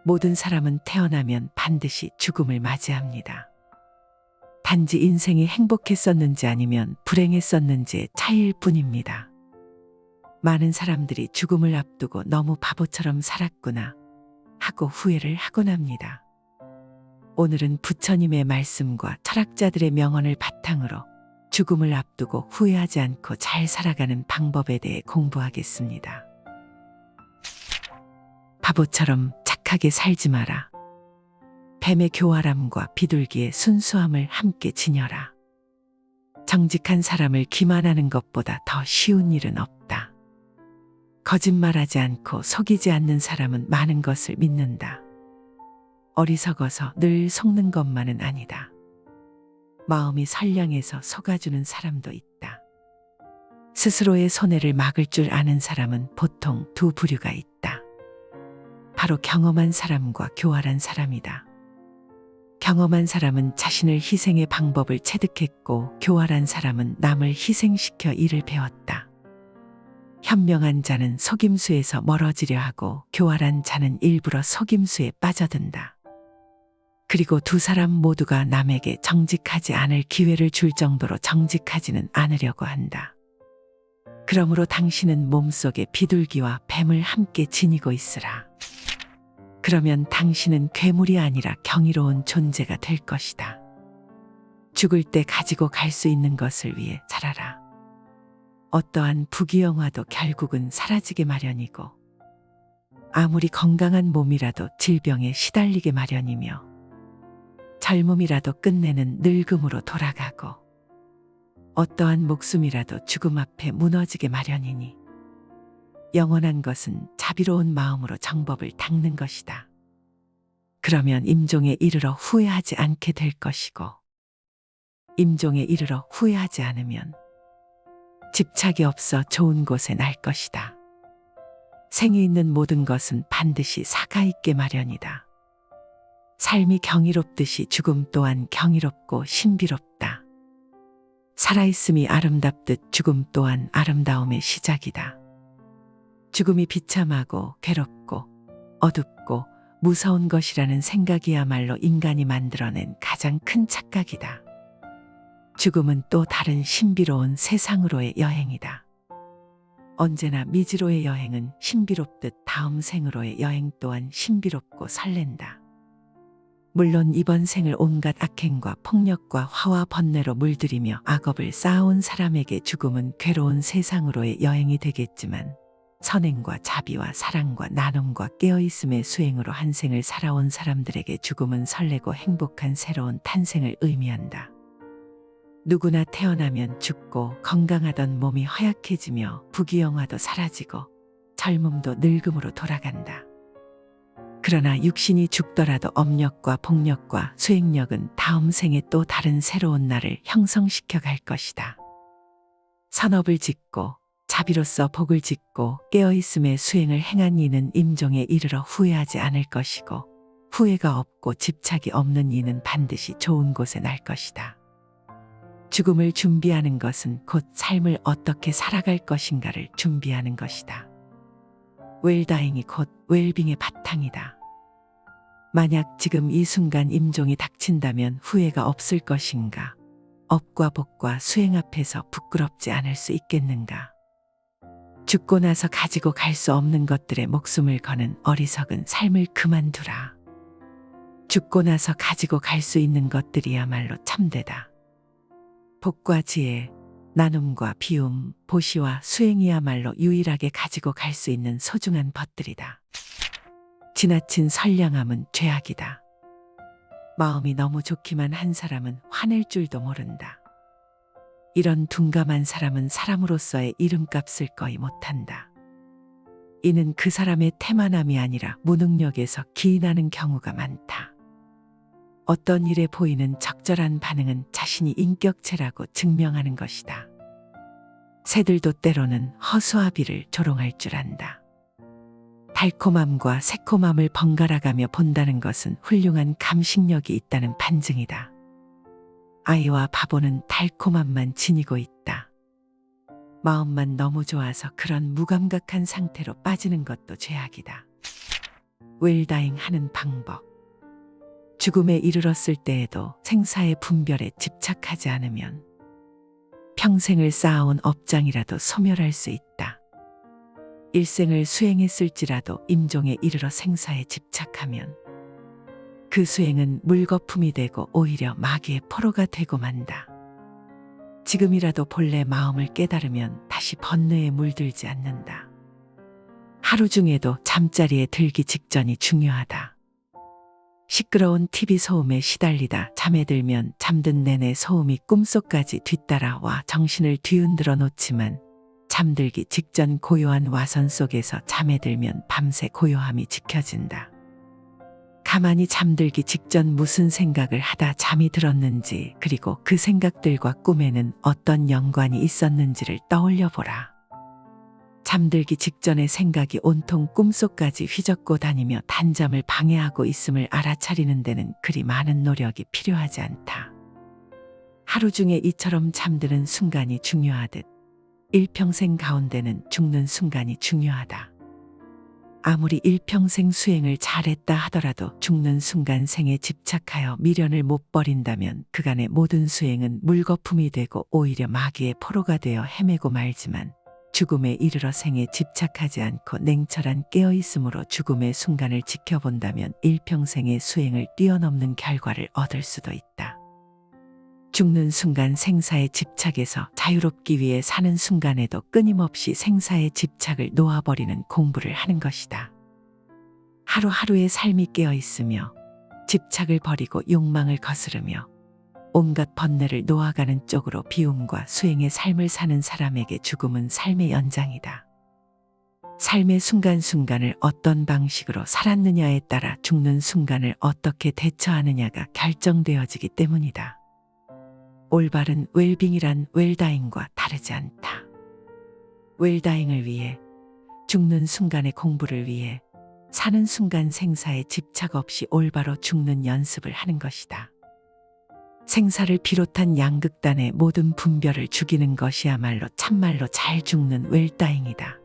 모든 사람은 태어나면 반드시 죽음을 맞이합니다. 단지 인생이 행복했었는지 아니면 불행했었는지의 차이일 뿐입니다. 많은 사람들이 죽음을 앞두고 너무 바보처럼 살았구나 하고 후회를 하곤 합니다. 오늘은 부처님의 말씀과 철학자들의 명언을 바탕으로 죽음을 앞두고 후회하지 않고 잘 살아가는 방법에 대해 공부하겠습니다. 바보처럼 착하게 살지 마라. 뱀의 교활함과 비둘기의 순수함을 함께 지녀라. 정직한 사람을 기만하는 것보다 더 쉬운 일은 없다. 거짓말하지 않고 속이지 않는 사람은 많은 것을 믿는다. 어리석어서 늘 속는 것만은 아니다. 마음이 선량해서 속아주는 사람도 있다. 스스로의 손해를 막을 줄 아는 사람은 보통 두 부류가 있다. 바로 경험한 사람과 교활한 사람이다. 경험한 사람은 자신을 희생의 방법을 체득했고 교활한 사람은 남을 희생시켜 일을 배웠다. 현명한 자는 속임수에서 멀어지려 하고 교활한 자는 일부러 속임수에 빠져든다. 그리고 두 사람 모두가 남에게 정직하지 않을 기회를 줄 정도로 정직하지는 않으려고 한다. 그러므로 당신은 몸속에 비둘기와 뱀을 함께 지니고 있으라. 그러면 당신은 괴물이 아니라 경이로운 존재가 될 것이다. 죽을 때 가지고 갈 수 있는 것을 위해 살아라. 어떠한 부귀영화도 결국은 사라지게 마련이고 아무리 건강한 몸이라도 질병에 시달리게 마련이며 젊음이라도 끝내는 늙음으로 돌아가고 어떠한 목숨이라도 죽음 앞에 무너지게 마련이니 영원한 것은 자비로운 마음으로 정법을 닦는 것이다. 그러면 임종에 이르러 후회하지 않게 될 것이고 임종에 이르러 후회하지 않으면 집착이 없어 좋은 곳에 날 것이다. 생이 있는 모든 것은 반드시 사가 있게 마련이다. 삶이 경이롭듯이 죽음 또한 경이롭고 신비롭다. 살아있음이 아름답듯 죽음 또한 아름다움의 시작이다. 죽음이 비참하고 괴롭고 어둡고 무서운 것이라는 생각이야말로 인간이 만들어낸 가장 큰 착각이다. 죽음은 또 다른 신비로운 세상으로의 여행이다. 언제나 미지로의 여행은 신비롭듯 다음 생으로의 여행 또한 신비롭고 설렌다. 물론 이번 생을 온갖 악행과 폭력과 화와 번뇌로 물들이며 악업을 쌓아온 사람에게 죽음은 괴로운 세상으로의 여행이 되겠지만 선행과 자비와 사랑과 나눔과 깨어있음의 수행으로 한 생을 살아온 사람들에게 죽음은 설레고 행복한 새로운 탄생을 의미한다. 누구나 태어나면 죽고 건강하던 몸이 허약해지며 부귀영화도 사라지고 젊음도 늙음으로 돌아간다. 그러나 육신이 죽더라도 업력과 복력과 수행력은 다음 생에 또 다른 새로운 나를 형성시켜 갈 것이다. 선업을 짓고 자비로서 복을 짓고 깨어있음의 수행을 행한 이는 임종에 이르러 후회하지 않을 것이고 후회가 없고 집착이 없는 이는 반드시 좋은 곳에 날 것이다. 죽음을 준비하는 것은 곧 삶을 어떻게 살아갈 것인가를 준비하는 것이다. 웰다잉이 곧 웰빙의 바탕이다. 만약 지금 이 순간 임종이 닥친다면 후회가 없을 것인가? 업과 복과 수행 앞에서 부끄럽지 않을 수 있겠는가? 죽고 나서 가지고 갈 수 없는 것들에 목숨을 거는 어리석은 삶을 그만두라. 죽고 나서 가지고 갈 수 있는 것들이야말로 참되다. 복과 지혜, 나눔과 비움, 보시와 수행이야말로 유일하게 가지고 갈 수 있는 소중한 것들이다. 지나친 선량함은 죄악이다. 마음이 너무 좋기만 한 사람은 화낼 줄도 모른다. 이런 둔감한 사람은 사람으로서의 이름값을 거의 못한다. 이는 그 사람의 태만함이 아니라 무능력에서 기인하는 경우가 많다. 어떤 일에 보이는 적절한 반응은 자신이 인격체라고 증명하는 것이다. 새들도 때로는 허수아비를 조롱할 줄 안다. 달콤함과 새콤함을 번갈아가며 본다는 것은 훌륭한 감식력이 있다는 반증이다. 아이와 바보는 달콤함만 지니고 있다. 마음만 너무 좋아서 그런 무감각한 상태로 빠지는 것도 죄악이다. 웰다잉 하는 방법. 죽음에 이르렀을 때에도 생사의 분별에 집착하지 않으면 평생을 쌓아온 업장이라도 소멸할 수 있다. 일생을 수행했을지라도 임종에 이르러 생사에 집착하면 그 수행은 물거품이 되고 오히려 마귀의 포로가 되고 만다. 지금이라도 본래 마음을 깨달으면 다시 번뇌에 물들지 않는다. 하루 중에도 잠자리에 들기 직전이 중요하다. 시끄러운 TV 소음에 시달리다 잠에 들면 잠든 내내 소음이 꿈속까지 뒤따라와 정신을 뒤흔들어 놓지만 잠들기 직전 고요한 와선 속에서 잠에 들면 밤새 고요함이 지켜진다. 가만히 잠들기 직전 무슨 생각을 하다 잠이 들었는지 그리고 그 생각들과 꿈에는 어떤 연관이 있었는지를 떠올려 보라. 잠들기 직전의 생각이 온통 꿈속까지 휘젓고 다니며 단잠을 방해하고 있음을 알아차리는 데는 그리 많은 노력이 필요하지 않다. 하루 중에 이처럼 잠드는 순간이 중요하듯 일평생 가운데는 죽는 순간이 중요하다. 아무리 일평생 수행을 잘했다 하더라도 죽는 순간 생에 집착하여 미련을 못 버린다면 그간의 모든 수행은 물거품이 되고 오히려 마귀의 포로가 되어 헤매고 말지만 죽음에 이르러 생에 집착하지 않고 냉철한 깨어있음으로 죽음의 순간을 지켜본다면 일평생의 수행을 뛰어넘는 결과를 얻을 수도 있다. 죽는 순간 생사의 집착에서 자유롭기 위해 사는 순간에도 끊임없이 생사의 집착을 놓아버리는 공부를 하는 것이다. 하루하루의 삶이 깨어있으며 집착을 버리고 욕망을 거스르며 온갖 번뇌를 놓아가는 쪽으로 비움과 수행의 삶을 사는 사람에게 죽음은 삶의 연장이다. 삶의 순간순간을 어떤 방식으로 살았느냐에 따라 죽는 순간을 어떻게 대처하느냐가 결정되어지기 때문이다. 올바른 웰빙이란 웰다잉과 다르지 않다. 웰다잉을 위해, 죽는 순간의 공부를 위해 사는 순간 생사에 집착 없이 올바로 죽는 연습을 하는 것이다. 생사를 비롯한 양극단의 모든 분별을 죽이는 것이야말로 참말로 잘 죽는 웰다잉이다.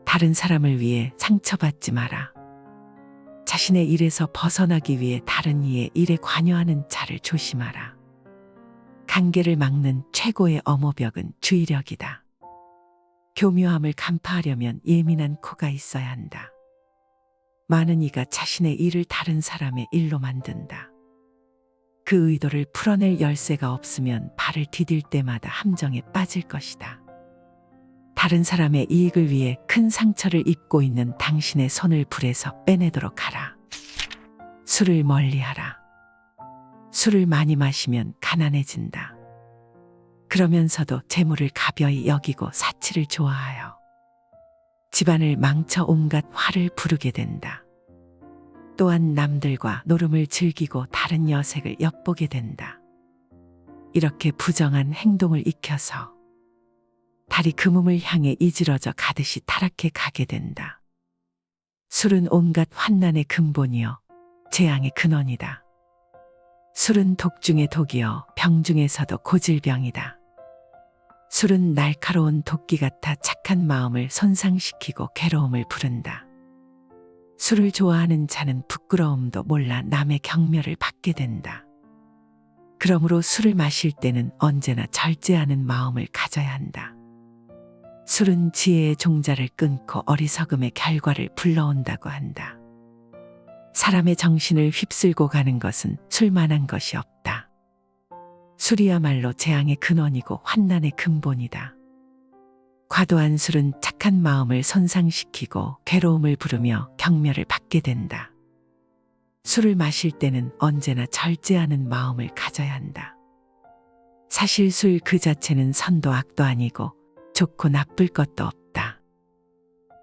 다른 사람을 위해 상처받지 마라. 자신의 일에서 벗어나기 위해 다른 이의 일에 관여하는 자를 조심하라. 관계를 막는 최고의 엄호벽은 주의력이다. 교묘함을 간파하려면 예민한 코가 있어야 한다. 많은 이가 자신의 일을 다른 사람의 일로 만든다. 그 의도를 풀어낼 열쇠가 없으면 발을 디딜 때마다 함정에 빠질 것이다. 다른 사람의 이익을 위해 큰 상처를 입고 있는 당신의 손을 불에서 빼내도록 하라. 술을 멀리하라. 술을 많이 마시면 가난해진다. 그러면서도 재물을 가벼이 여기고 사치를 좋아하여 집안을 망쳐 온갖 화를 부르게 된다. 또한 남들과 노름을 즐기고 다른 여색을 엿보게 된다. 이렇게 부정한 행동을 익혀서 달이 금음을 향해 이지러져 가듯이 타락해 가게 된다. 술은 온갖 환난의 근본이요 재앙의 근원이다. 술은 독 중의 독이요 병 중에서도 고질병이다. 술은 날카로운 도끼 같아 착한 마음을 손상시키고 괴로움을 부른다. 술을 좋아하는 자는 부끄러움도 몰라 남의 경멸을 받게 된다. 그러므로 술을 마실 때는 언제나 절제하는 마음을 가져야 한다. 술은 지혜의 종자를 끊고 어리석음의 결과를 불러온다고 한다. 사람의 정신을 휩쓸고 가는 것은 술만한 것이 없다. 술이야말로 재앙의 근원이고 환난의 근본이다. 과도한 술은 착한 마음을 손상시키고 괴로움을 부르며 경멸을 받게 된다. 술을 마실 때는 언제나 절제하는 마음을 가져야 한다. 사실 술 그 자체는 선도 악도 아니고 좋고 나쁠 것도 없다.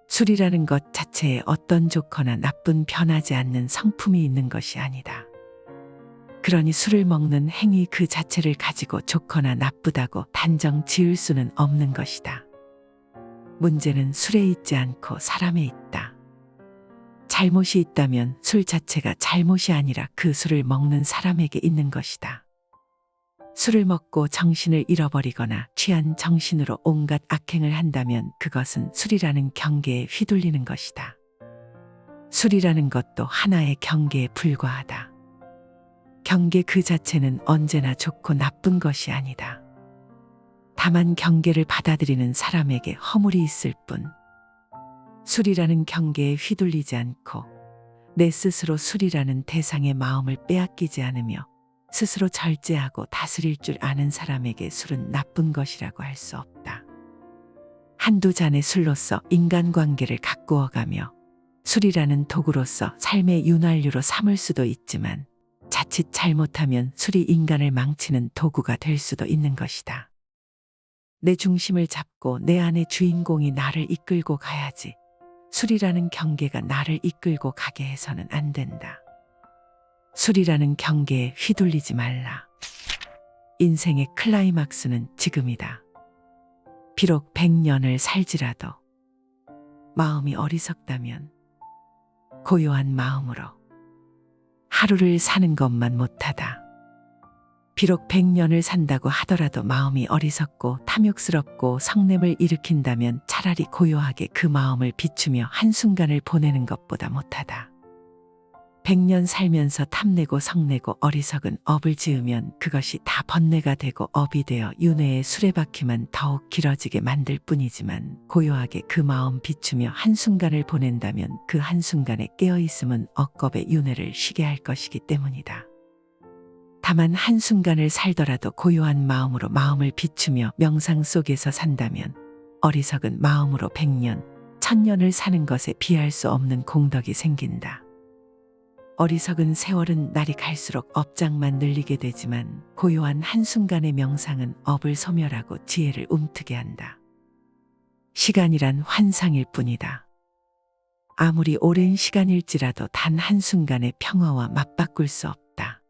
술이라는 것 자체에 어떤 좋거나 나쁜 변하지 않는 성품이 있는 것이 아니다. 그러니 술을 먹는 행위 그 자체를 가지고 좋거나 나쁘다고 단정 지을 수는 없는 것이다. 문제는 술에 있지 않고 사람에 있다. 잘못이 있다면 술 자체가 잘못이 아니라 그 술을 먹는 사람에게 있는 것이다. 술을 먹고 정신을 잃어버리거나 취한 정신으로 온갖 악행을 한다면 그것은 술이라는 경계에 휘둘리는 것이다. 술이라는 것도 하나의 경계에 불과하다. 경계 그 자체는 언제나 좋고 나쁜 것이 아니다. 다만 경계를 받아들이는 사람에게 허물이 있을 뿐. 술이라는 경계에 휘둘리지 않고 내 스스로 술이라는 대상의 마음을 빼앗기지 않으며 스스로 절제하고 다스릴 줄 아는 사람에게 술은 나쁜 것이라고 할 수 없다. 한두 잔의 술로서 인간관계를 가꾸어가며 술이라는 도구로서 삶의 윤활유로 삼을 수도 있지만 자칫 잘못하면 술이 인간을 망치는 도구가 될 수도 있는 것이다. 내 중심을 잡고 내 안의 주인공이 나를 이끌고 가야지 술이라는 경계가 나를 이끌고 가게 해서는 안 된다. 술이라는 경계에 휘둘리지 말라. 인생의 클라이막스는 지금이다. 비록 100년을 살지라도 마음이 어리석다면 고요한 마음으로 하루를 사는 것만 못하다. 비록 100년을 산다고 하더라도 마음이 어리석고 탐욕스럽고 성냄을 일으킨다면 차라리 고요하게 그 마음을 비추며 한순간을 보내는 것보다 못하다. 100년 살면서 탐내고 성내고 어리석은 업을 지으면 그것이 다 번뇌가 되고 업이 되어 윤회의 수레바퀴만 더욱 길어지게 만들 뿐이지만 고요하게 그 마음 비추며 한순간을 보낸다면 그 한순간에 깨어있음은 억겁의 윤회를 쉬게 할 것이기 때문이다. 다만 한순간을 살더라도 고요한 마음으로 마음을 비추며 명상 속에서 산다면 어리석은 마음으로 100년, 1000년을 사는 것에 비할 수 없는 공덕이 생긴다. 어리석은 세월은 날이 갈수록 업장만 늘리게 되지만 고요한 한순간의 명상은 업을 소멸하고 지혜를 움트게 한다. 시간이란 환상일 뿐이다. 아무리 오랜 시간일지라도 단 한순간의 평화와 맞바꿀 수 없다.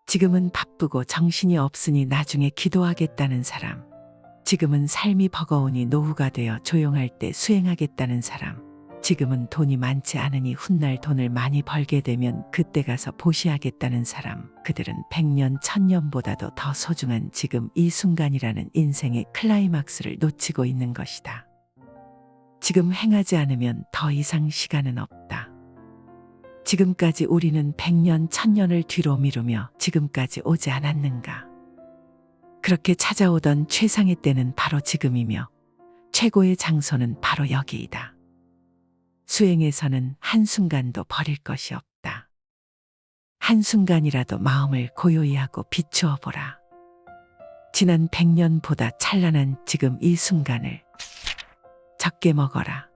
지금은 바쁘고 정신이 없으니 나중에 기도하겠다는 사람, 지금은 삶이 버거우니 노후가 되어 조용할 때 수행하겠다는 사람, 지금은 돈이 많지 않으니 훗날 돈을 많이 벌게 되면 그때 가서 보시하겠다는 사람, 그들은 100년, 1000년보다도 더 소중한 지금 이 순간이라는 인생의 클라이막스를 놓치고 있는 것이다. 지금 행하지 않으면 더 이상 시간은 없다. 지금까지 우리는 100년, 1000년을 뒤로 미루며 지금까지 오지 않았는가? 그렇게 찾아오던 최상의 때는 바로 지금이며 최고의 장소는 바로 여기이다. 수행에서는 한순간도 버릴 것이 없다. 한순간이라도 마음을 고요히 하고 비추어 보라. 지난 100년보다 찬란한 지금 이 순간을 적게 먹어라.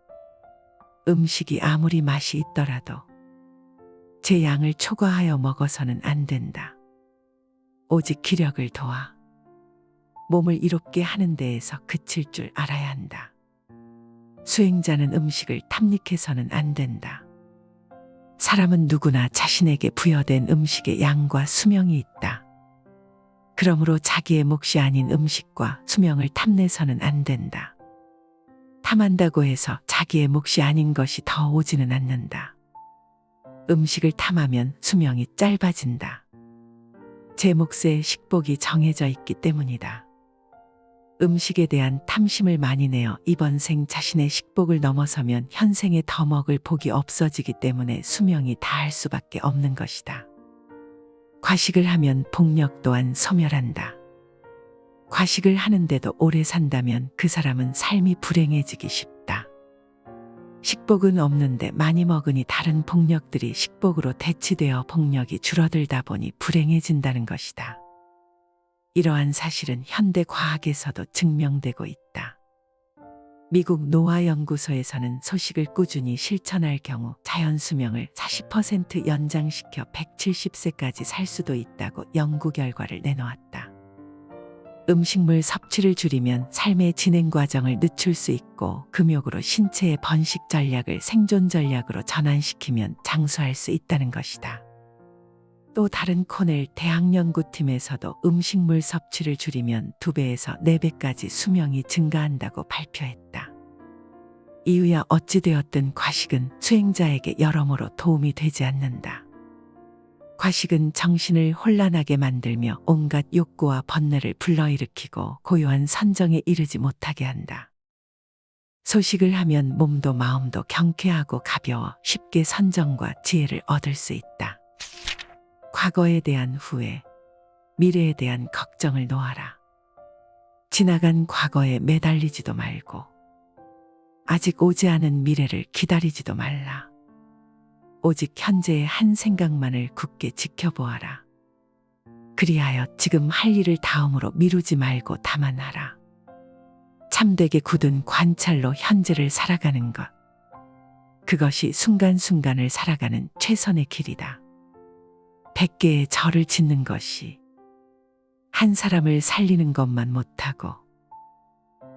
음식이 아무리 맛이 있더라도 제 양을 초과하여 먹어서는 안 된다. 오직 기력을 도와 몸을 이롭게 하는 데에서 그칠 줄 알아야 한다. 수행자는 음식을 탐닉해서는 안 된다. 사람은 누구나 자신에게 부여된 음식의 양과 수명이 있다. 그러므로 자기의 몫이 아닌 음식과 수명을 탐내서는 안 된다. 탐한다고 해서 자기의 몫이 아닌 것이 더 오지는 않는다. 음식을 탐하면 수명이 짧아진다. 제 몫의 식복이 정해져 있기 때문이다. 음식에 대한 탐심을 많이 내어 이번 생 자신의 식복을 넘어서면 현생에 더 먹을 복이 없어지기 때문에 수명이 다할 수밖에 없는 것이다. 과식을 하면 복력 또한 소멸한다. 과식을 하는데도 오래 산다면 그 사람은 삶이 불행해지기 쉽다. 식복은 없는데 많이 먹으니 다른 복력들이 식복으로 대치되어 복력이 줄어들다 보니 불행해진다는 것이다. 이러한 사실은 현대 과학에서도 증명되고 있다. 미국 노화연구소에서는 소식을 꾸준히 실천할 경우 자연 수명을 40% 연장시켜 170세까지 살 수도 있다고 연구 결과를 내놓았다. 음식물 섭취를 줄이면 삶의 진행 과정을 늦출 수 있고 금욕으로 신체의 번식 전략을 생존 전략으로 전환시키면 장수할 수 있다는 것이다. 또 다른 코넬 대학연구팀에서도 음식물 섭취를 줄이면 2배에서 4배까지 수명이 증가한다고 발표했다. 이유야 어찌되었든 과식은 수행자에게 여러모로 도움이 되지 않는다. 과식은 정신을 혼란하게 만들며 온갖 욕구와 번뇌를 불러일으키고 고요한 선정에 이르지 못하게 한다. 소식을 하면 몸도 마음도 경쾌하고 가벼워 쉽게 선정과 지혜를 얻을 수 있다. 과거에 대한 후회, 미래에 대한 걱정을 놓아라. 지나간 과거에 매달리지도 말고 아직 오지 않은 미래를 기다리지도 말라. 오직 현재의 한 생각만을 굳게 지켜보아라. 그리하여 지금 할 일을 다음으로 미루지 말고 다만 하라. 참되게 굳은 관찰로 현재를 살아가는 것. 그것이 순간순간을 살아가는 최선의 길이다. 100개의 절을 짓는 것이 한 사람을 살리는 것만 못하고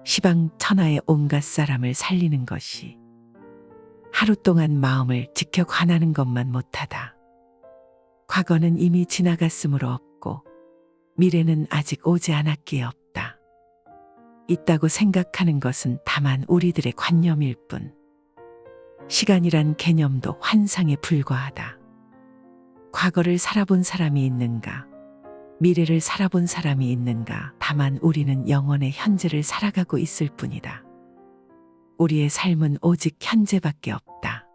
시방천하의 온갖 사람을 살리는 것이 하루 동안 마음을 지켜 관하는 것만 못하다. 과거는 이미 지나갔으므로 없고 미래는 아직 오지 않았기에 없다. 있다고 생각하는 것은 다만 우리들의 관념일 뿐. 시간이란 개념도 환상에 불과하다. 과거를 살아본 사람이 있는가? 미래를 살아본 사람이 있는가? 다만 우리는 영원의 현재를 살아가고 있을 뿐이다. 우리의 삶은 오직 현재밖에 없다.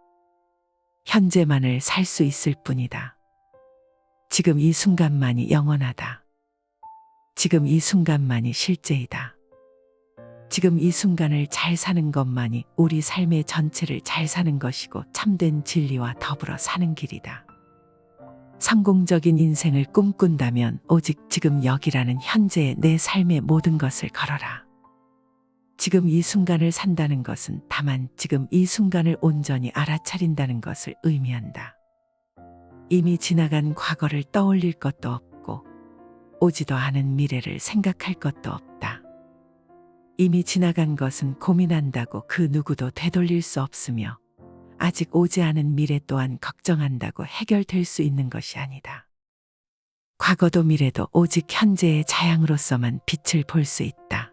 현재만을 살 수 있을 뿐이다. 지금 이 순간만이 영원하다. 지금 이 순간만이 실제이다. 지금 이 순간을 잘 사는 것만이 우리 삶의 전체를 잘 사는 것이고 참된 진리와 더불어 사는 길이다. 성공적인 인생을 꿈꾼다면 오직 지금 여기라는 현재의 내 삶의 모든 것을 걸어라. 지금 이 순간을 산다는 것은 다만 지금 이 순간을 온전히 알아차린다는 것을 의미한다. 이미 지나간 과거를 떠올릴 것도 없고 오지도 않은 미래를 생각할 것도 없다. 이미 지나간 것은 고민한다고 그 누구도 되돌릴 수 없으며 아직 오지 않은 미래 또한 걱정한다고 해결될 수 있는 것이 아니다. 과거도 미래도 오직 현재의 자양으로서만 빛을 볼 수 있다.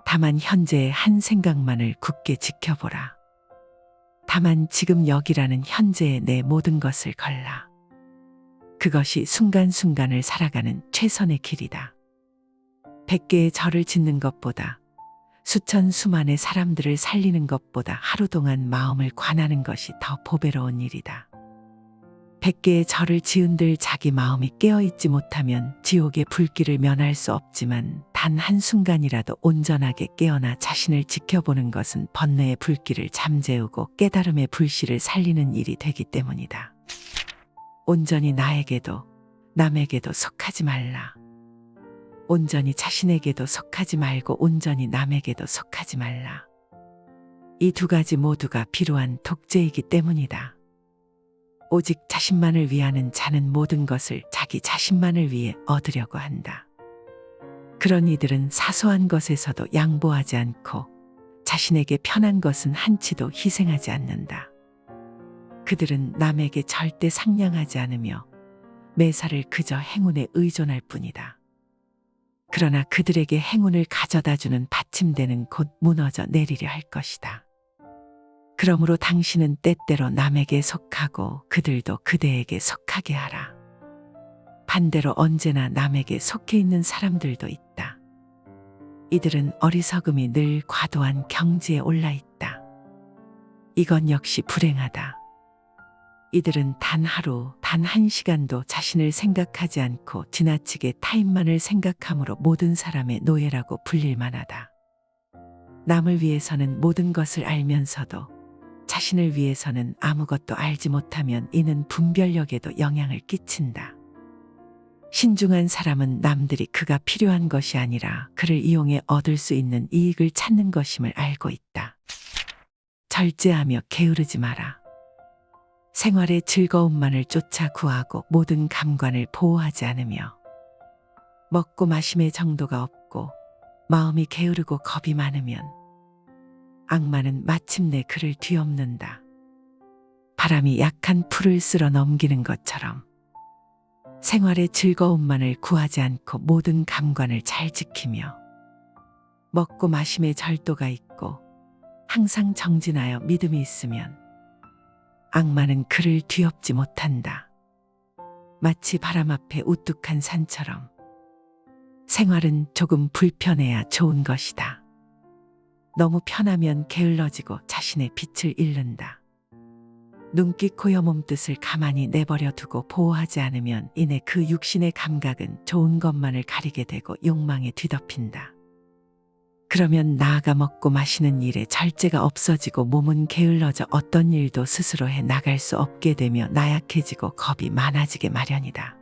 다만 현재의 한 생각만을 굳게 지켜보라. 다만 지금 여기라는 현재의 내 모든 것을 걸라. 그것이 순간순간을 살아가는 최선의 길이다. 100개의 절을 짓는 것보다 수천 수만의 사람들을 살리는 것보다 하루 동안 마음을 관하는 것이 더 보배로운 일이다. 100개의 절을 지은들 자기 마음이 깨어있지 못하면 지옥의 불길을 면할 수 없지만 단 한순간이라도 온전하게 깨어나 자신을 지켜보는 것은 번뇌의 불길을 잠재우고 깨달음의 불씨를 살리는 일이 되기 때문이다. 온전히 나에게도 남에게도 속하지 말라. 온전히 자신에게도 속하지 말고 온전히 남에게도 속하지 말라. 이 두 가지 모두가 비루한 독재이기 때문이다. 오직 자신만을 위하는 자는 모든 것을 자기 자신만을 위해 얻으려고 한다. 그런 이들은 사소한 것에서도 양보하지 않고 자신에게 편한 것은 한치도 희생하지 않는다. 그들은 남에게 절대 상냥하지 않으며 매사를 그저 행운에 의존할 뿐이다. 그러나 그들에게 행운을 가져다주는 받침대는 곧 무너져 내리려 할 것이다. 그러므로 당신은 때때로 남에게 속하고 그들도 그대에게 속하게 하라. 반대로 언제나 남에게 속해 있는 사람들도 있다. 이들은 어리석음이 늘 과도한 경지에 올라 있다. 이건 역시 불행하다. 이들은 단 하루, 단 한 시간도 자신을 생각하지 않고 지나치게 타인만을 생각함으로 모든 사람의 노예라고 불릴 만하다. 남을 위해서는 모든 것을 알면서도 자신을 위해서는 아무것도 알지 못하면 이는 분별력에도 영향을 끼친다. 신중한 사람은 남들이 그가 필요한 것이 아니라 그를 이용해 얻을 수 있는 이익을 찾는 것임을 알고 있다. 절제하며 게으르지 마라. 생활의 즐거움만을 쫓아 구하고 모든 감관을 보호하지 않으며 먹고 마심의 정도가 없고 마음이 게으르고 겁이 많으면 악마는 마침내 그를 뒤엎는다. 바람이 약한 풀을 쓸어 넘기는 것처럼 생활의 즐거움만을 구하지 않고 모든 감관을 잘 지키며 먹고 마심의 절도가 있고 항상 정진하여 믿음이 있으면 악마는 그를 뒤엎지 못한다. 마치 바람 앞에 우뚝한 산처럼 생활은 조금 불편해야 좋은 것이다. 너무 편하면 게을러지고 자신의 빛을 잃는다. 눈기 코여 몸뜻을 가만히 내버려 두고 보호하지 않으면 이내 그 육신의 감각은 좋은 것만을 가리게 되고 욕망에 뒤덮인다. 그러면 나아가 먹고 마시는 일에 절제가 없어지고 몸은 게을러져 어떤 일도 스스로 해 나갈 수 없게 되며 나약해지고 겁이 많아지게 마련이다.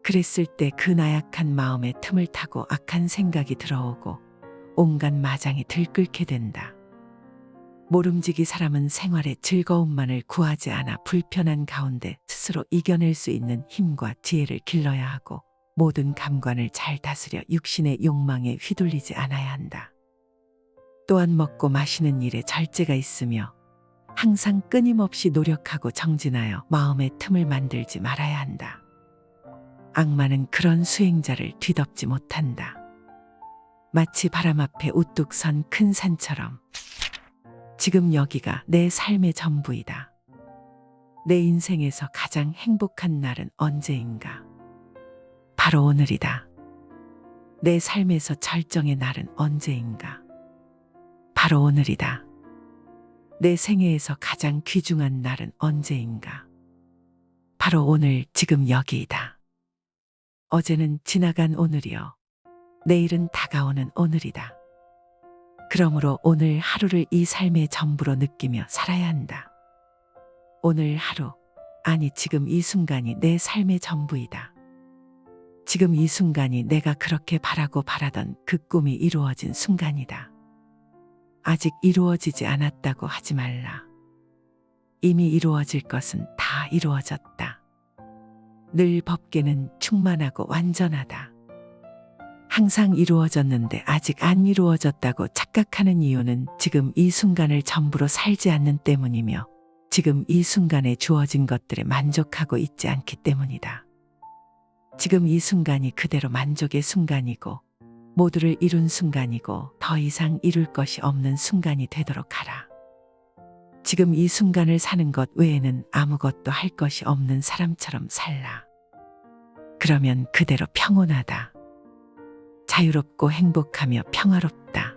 그랬을 때 그 나약한 마음에 틈을 타고 악한 생각이 들어오고 온갖 마장이 들끓게 된다. 모름지기 사람은 생활의 즐거움만을 구하지 않아 불편한 가운데 스스로 이겨낼 수 있는 힘과 지혜를 길러야 하고 모든 감관을 잘 다스려 육신의 욕망에 휘둘리지 않아야 한다. 또한 먹고 마시는 일에 절제가 있으며 항상 끊임없이 노력하고 정진하여 마음의 틈을 만들지 말아야 한다. 악마는 그런 수행자를 뒤덮지 못한다. 마치 바람 앞에 우뚝 선 큰 산처럼 지금 여기가 내 삶의 전부이다. 내 인생에서 가장 행복한 날은 언제인가? 바로 오늘이다. 내 삶에서 절정의 날은 언제인가? 바로 오늘이다. 내 생애에서 가장 귀중한 날은 언제인가? 바로 오늘 지금 여기이다. 어제는 지나간 오늘이요. 내일은 다가오는 오늘이다. 그러므로 오늘 하루를 이 삶의 전부로 느끼며 살아야 한다. 오늘 하루, 아니 지금 이 순간이 내 삶의 전부이다. 지금 이 순간이 내가 그렇게 바라고 바라던 그 꿈이 이루어진 순간이다. 아직 이루어지지 않았다고 하지 말라. 이미 이루어질 것은 다 이루어졌다. 늘 법계는 충만하고 완전하다. 항상 이루어졌는데 아직 안 이루어졌다고 착각하는 이유는 지금 이 순간을 전부로 살지 않는 때문이며 지금 이 순간에 주어진 것들에 만족하고 있지 않기 때문이다. 지금 이 순간이 그대로 만족의 순간이고 모두를 이룬 순간이고 더 이상 이룰 것이 없는 순간이 되도록 하라. 지금 이 순간을 사는 것 외에는 아무것도 할 것이 없는 사람처럼 살라. 그러면 그대로 평온하다. 자유롭고 행복하며 평화롭다.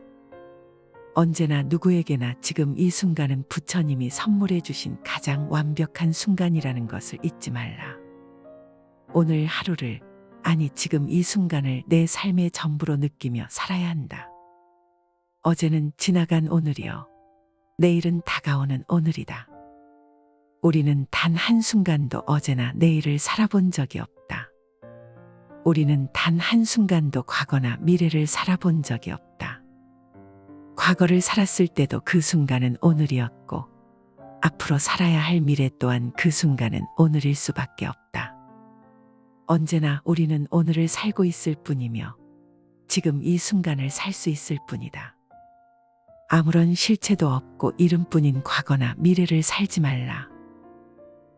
언제나 누구에게나 지금 이 순간은 부처님이 선물해 주신 가장 완벽한 순간이라는 것을 잊지 말라. 오늘 하루를, 아니 지금 이 순간을 내 삶의 전부로 느끼며 살아야 한다. 어제는 지나간 오늘이요. 내일은 다가오는 오늘이다. 우리는 단 한순간도 어제나 내일을 살아본 적이 없다. 우리는 단 한순간도 과거나 미래를 살아본 적이 없다. 과거를 살았을 때도 그 순간은 오늘이었고 앞으로 살아야 할 미래 또한 그 순간은 오늘일 수밖에 없다. 언제나 우리는 오늘을 살고 있을 뿐이며 지금 이 순간을 살 수 있을 뿐이다. 아무런 실체도 없고 이름뿐인 과거나 미래를 살지 말라.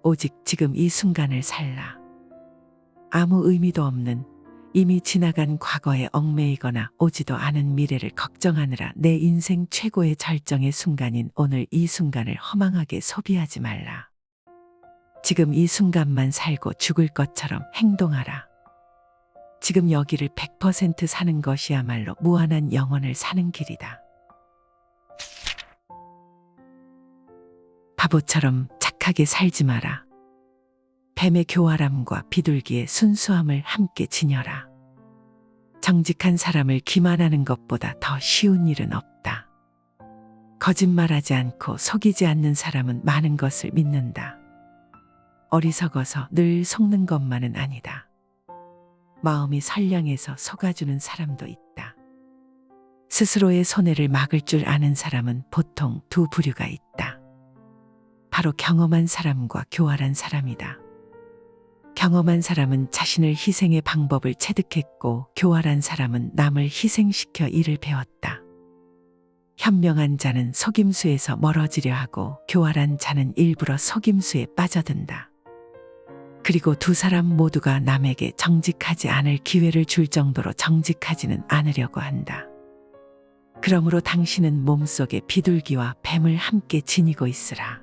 오직 지금 이 순간을 살라. 아무 의미도 없는 이미 지나간 과거에 얽매이거나 오지도 않은 미래를 걱정하느라 내 인생 최고의 절정의 순간인 오늘 이 순간을 허망하게 소비하지 말라. 지금 이 순간만 살고 죽을 것처럼 행동하라. 지금 여기를 100% 사는 것이야말로 무한한 영혼을 사는 길이다. 바보처럼 착하게 살지 마라. 뱀의 교활함과 비둘기의 순수함을 함께 지녀라. 정직한 사람을 기만하는 것보다 더 쉬운 일은 없다. 거짓말하지 않고 속이지 않는 사람은 많은 것을 믿는다. 어리석어서 늘 속는 것만은 아니다. 마음이 선량해서 속아주는 사람도 있다. 스스로의 손해를 막을 줄 아는 사람은 보통 두 부류가 있다. 바로 경험한 사람과 교활한 사람이다. 경험한 사람은 자신을 희생의 방법을 체득했고 교활한 사람은 남을 희생시켜 일을 배웠다. 현명한 자는 속임수에서 멀어지려 하고 교활한 자는 일부러 속임수에 빠져든다. 그리고 두 사람 모두가 남에게 정직하지 않을 기회를 줄 정도로 정직하지는 않으려고 한다. 그러므로 당신은 몸속에 비둘기와 뱀을 함께 지니고 있으라.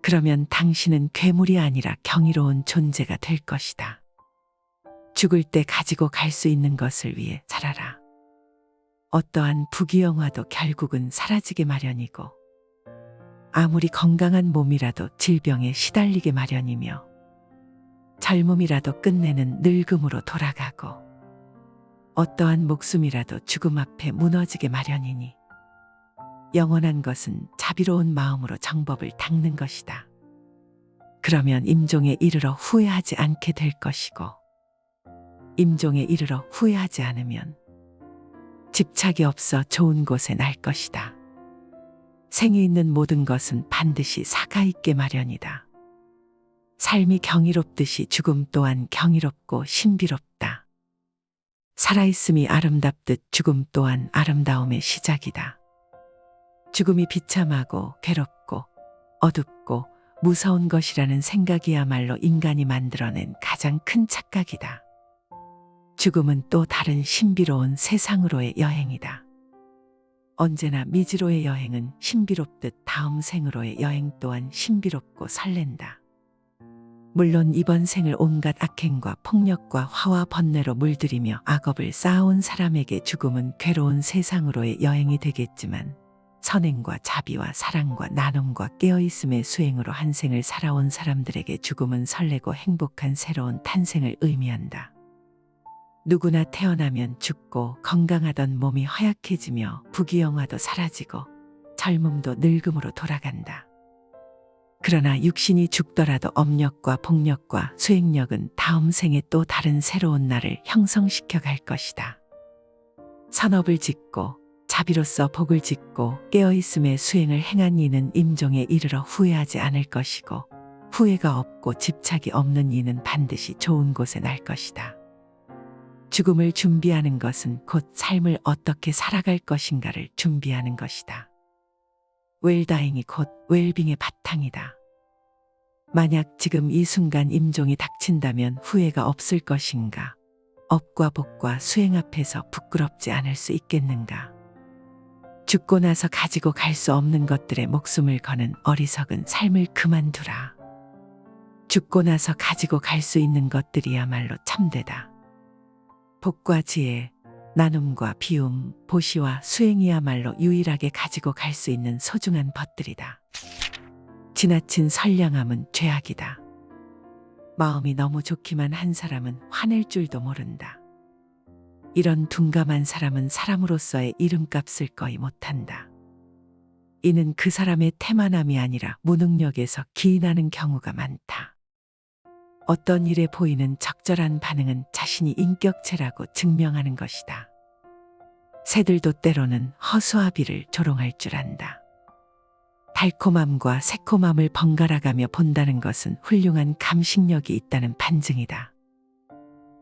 그러면 당신은 괴물이 아니라 경이로운 존재가 될 것이다. 죽을 때 가지고 갈 수 있는 것을 위해 살아라. 어떠한 부귀영화도 결국은 사라지게 마련이고 아무리 건강한 몸이라도 질병에 시달리게 마련이며 젊음이라도 끝내는 늙음으로 돌아가고 어떠한 목숨이라도 죽음 앞에 무너지게 마련이니 영원한 것은 자비로운 마음으로 정법을 닦는 것이다. 그러면 임종에 이르러 후회하지 않게 될 것이고 임종에 이르러 후회하지 않으면 집착이 없어 좋은 곳에 날 것이다. 생이 있는 모든 것은 반드시 사가 있게 마련이다. 삶이 경이롭듯이 죽음 또한 경이롭고 신비롭다. 살아있음이 아름답듯 죽음 또한 아름다움의 시작이다. 죽음이 비참하고 괴롭고 어둡고 무서운 것이라는 생각이야말로 인간이 만들어낸 가장 큰 착각이다. 죽음은 또 다른 신비로운 세상으로의 여행이다. 언제나 미지로의 여행은 신비롭듯 다음 생으로의 여행 또한 신비롭고 설렌다. 물론 이번 생을 온갖 악행과 폭력과 화와 번뇌로 물들이며 악업을 쌓아온 사람에게 죽음은 괴로운 세상으로의 여행이 되겠지만 선행과 자비와 사랑과 나눔과 깨어있음의 수행으로 한 생을 살아온 사람들에게 죽음은 설레고 행복한 새로운 탄생을 의미한다. 누구나 태어나면 죽고 건강하던 몸이 허약해지며 부귀영화도 사라지고 젊음도 늙음으로 돌아간다. 그러나 육신이 죽더라도 업력과 복력과 수행력은 다음 생에 또 다른 새로운 나를 형성시켜 갈 것이다. 선업을 짓고 자비로서 복을 짓고 깨어있음의 수행을 행한 이는 임종에 이르러 후회하지 않을 것이고 후회가 없고 집착이 없는 이는 반드시 좋은 곳에 날 것이다. 죽음을 준비하는 것은 곧 삶을 어떻게 살아갈 것인가를 준비하는 것이다. 웰다잉이 곧 웰빙의 바탕이다. 만약 지금 이 순간 임종이 닥친다면 후회가 없을 것인가? 업과 복과 수행 앞에서 부끄럽지 않을 수 있겠는가? 죽고 나서 가지고 갈 수 없는 것들에 목숨을 거는 어리석은 삶을 그만두라. 죽고 나서 가지고 갈 수 있는 것들이야말로 참되다. 복과 지혜, 나눔과 비움, 보시와 수행이야말로 유일하게 가지고 갈 수 있는 소중한 것들이다. 지나친 선량함은 죄악이다. 마음이 너무 좋기만 한 사람은 화낼 줄도 모른다. 이런 둔감한 사람은 사람으로서의 이름값을 거의 못한다. 이는 그 사람의 태만함이 아니라 무능력에서 기인하는 경우가 많다. 어떤 일에 보이는 적절한 반응은 자신이 인격체라고 증명하는 것이다. 새들도 때로는 허수아비를 조롱할 줄 안다. 달콤함과 새콤함을 번갈아가며 본다는 것은 훌륭한 감식력이 있다는 반증이다.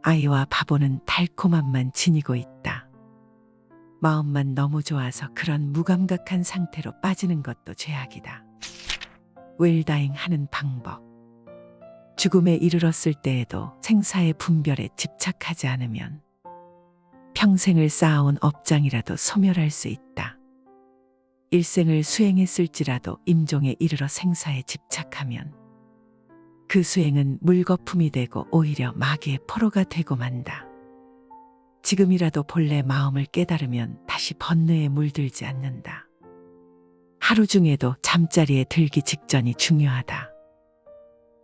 아이와 바보는 달콤함만 지니고 있다. 마음만 너무 좋아서 그런 무감각한 상태로 빠지는 것도 죄악이다. 웰다잉 하는 방법. 죽음에 이르렀을 때에도 생사의 분별에 집착하지 않으면 평생을 쌓아온 업장이라도 소멸할 수 있다. 일생을 수행했을지라도 임종에 이르러 생사에 집착하면 그 수행은 물거품이 되고 오히려 마귀의 포로가 되고 만다. 지금이라도 본래 마음을 깨달으면 다시 번뇌에 물들지 않는다. 하루 중에도 잠자리에 들기 직전이 중요하다.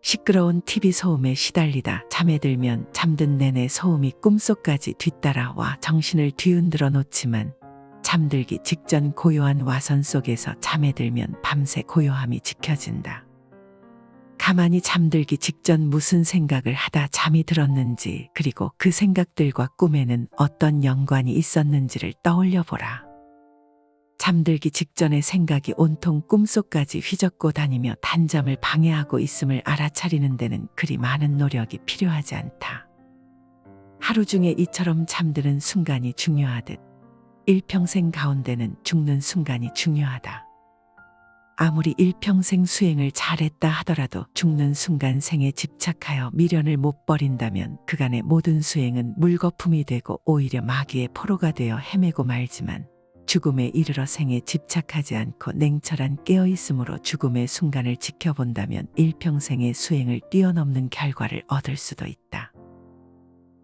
시끄러운 TV 소음에 시달리다 잠에 들면 잠든 내내 소음이 꿈속까지 뒤따라와 정신을 뒤흔들어 놓지만 잠들기 직전 고요한 와선 속에서 잠에 들면 밤새 고요함이 지켜진다. 가만히 잠들기 직전 무슨 생각을 하다 잠이 들었는지 그리고 그 생각들과 꿈에는 어떤 연관이 있었는지를 떠올려 보라. 잠들기 직전의 생각이 온통 꿈속까지 휘젓고 다니며 단잠을 방해하고 있음을 알아차리는 데는 그리 많은 노력이 필요하지 않다. 하루 중에 이처럼 잠드는 순간이 중요하듯 일평생 가운데는 죽는 순간이 중요하다. 아무리 일평생 수행을 잘했다 하더라도 죽는 순간 생에 집착하여 미련을 못 버린다면 그간의 모든 수행은 물거품이 되고 오히려 마귀의 포로가 되어 헤매고 말지만 죽음에 이르러 생에 집착하지 않고 냉철한 깨어있음으로 죽음의 순간을 지켜본다면 일평생의 수행을 뛰어넘는 결과를 얻을 수도 있다.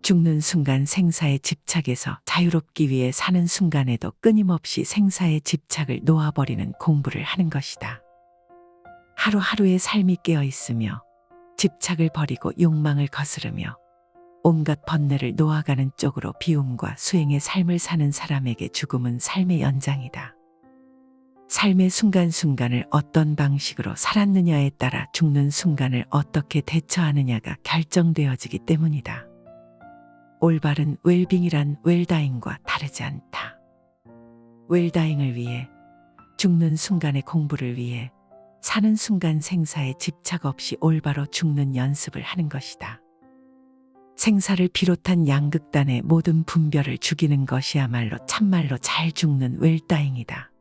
죽는 순간 생사에 집착해서 자유롭기 위해 사는 순간에도 끊임없이 생사에 집착을 놓아버리는 공부를 하는 것이다. 하루하루의 삶이 깨어 있으며 집착을 버리고 욕망을 거스르며 온갖 번뇌를 놓아가는 쪽으로 비움과 수행의 삶을 사는 사람에게 죽음은 삶의 연장이다. 삶의 순간순간을 어떤 방식으로 살았느냐에 따라 죽는 순간을 어떻게 대처하느냐가 결정되어지기 때문이다. 올바른 웰빙이란 웰다잉과 다르지 않다. 웰다잉을 위해, 죽는 순간의 공부를 위해 사는 순간 생사에 집착 없이 올바로 죽는 연습을 하는 것이다. 생사를 비롯한 양극단의 모든 분별을 죽이는 것이야말로 참말로 잘 죽는 웰다잉이다.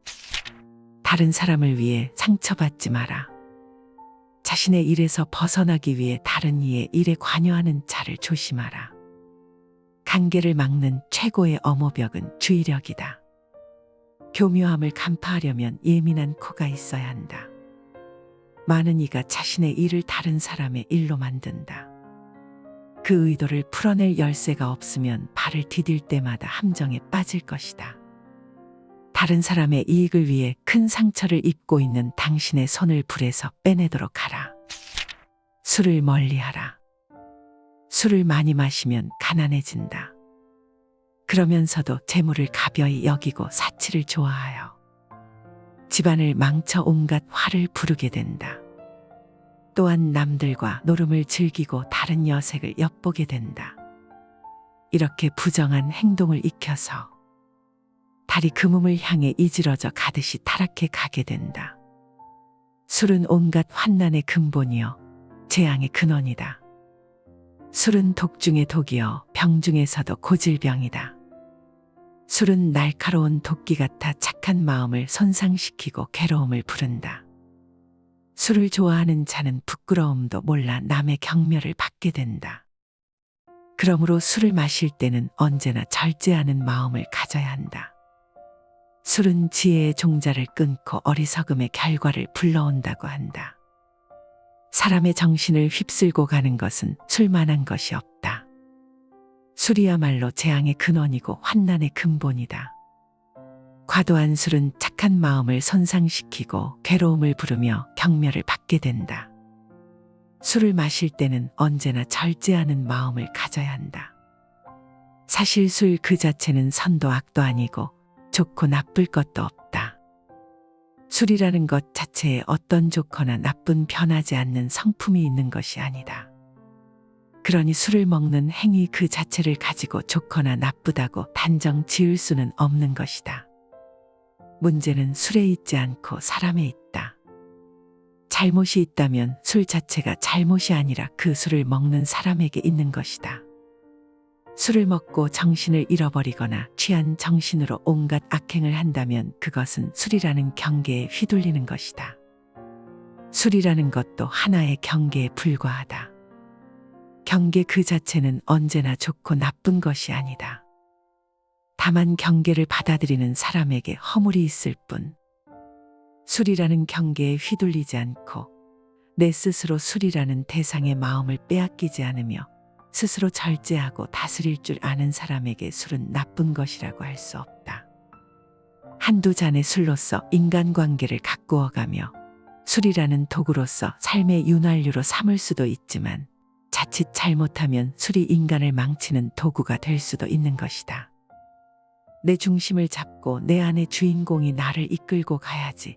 다른 사람을 위해 상처받지 마라. 자신의 일에서 벗어나기 위해 다른 이의 일에 관여하는 자를 조심하라. 관계를 막는 최고의 엄호벽은 주의력이다. 교묘함을 간파하려면 예민한 코가 있어야 한다. 많은 이가 자신의 일을 다른 사람의 일로 만든다. 그 의도를 풀어낼 열쇠가 없으면 발을 디딜 때마다 함정에 빠질 것이다. 다른 사람의 이익을 위해 큰 상처를 입고 있는 당신의 손을 불에서 빼내도록 하라. 술을 멀리하라. 술을 많이 마시면 가난해진다. 그러면서도 재물을 가벼이 여기고 사치를 좋아하여 집안을 망쳐 온갖 화를 부르게 된다. 또한 남들과 노름을 즐기고 다른 여색을 엿보게 된다. 이렇게 부정한 행동을 익혀서 달이 금음을 향해 이지러져 가듯이 타락해 가게 된다. 술은 온갖 환난의 근본이요 재앙의 근원이다. 술은 독 중의 독이요 병 중에서도 고질병이다. 술은 날카로운 도끼 같아 착한 마음을 손상시키고 괴로움을 부른다. 술을 좋아하는 자는 부끄러움도 몰라 남의 경멸을 받게 된다. 그러므로 술을 마실 때는 언제나 절제하는 마음을 가져야 한다. 술은 지혜의 종자를 끊고 어리석음의 결과를 불러온다고 한다. 사람의 정신을 휩쓸고 가는 것은 술만한 것이 없다. 술이야말로 재앙의 근원이고 환난의 근본이다. 과도한 술은 착한 마음을 손상시키고 괴로움을 부르며 경멸을 받게 된다. 술을 마실 때는 언제나 절제하는 마음을 가져야 한다. 사실 술 그 자체는 선도 악도 아니고 좋고 나쁠 것도 없다. 술이라는 것 자체에 어떤 좋거나 나쁜 변하지 않는 성품이 있는 것이 아니다. 그러니 술을 먹는 행위 그 자체를 가지고 좋거나 나쁘다고 단정 지을 수는 없는 것이다. 문제는 술에 있지 않고 사람에 있다. 잘못이 있다면 술 자체가 잘못이 아니라 그 술을 먹는 사람에게 있는 것이다. 술을 먹고 정신을 잃어버리거나 취한 정신으로 온갖 악행을 한다면 그것은 술이라는 경계에 휘둘리는 것이다. 술이라는 것도 하나의 경계에 불과하다. 경계 그 자체는 언제나 좋고 나쁜 것이 아니다. 다만 경계를 받아들이는 사람에게 허물이 있을 뿐. 술이라는 경계에 휘둘리지 않고 내 스스로 술이라는 대상의 마음을 빼앗기지 않으며 스스로 절제하고 다스릴 줄 아는 사람에게 술은 나쁜 것이라고 할 수 없다. 한두 잔의 술로서 인간관계를 가꾸어가며 술이라는 도구로서 삶의 윤활유로 삼을 수도 있지만 자칫 잘못하면 술이 인간을 망치는 도구가 될 수도 있는 것이다. 내 중심을 잡고 내 안의 주인공이 나를 이끌고 가야지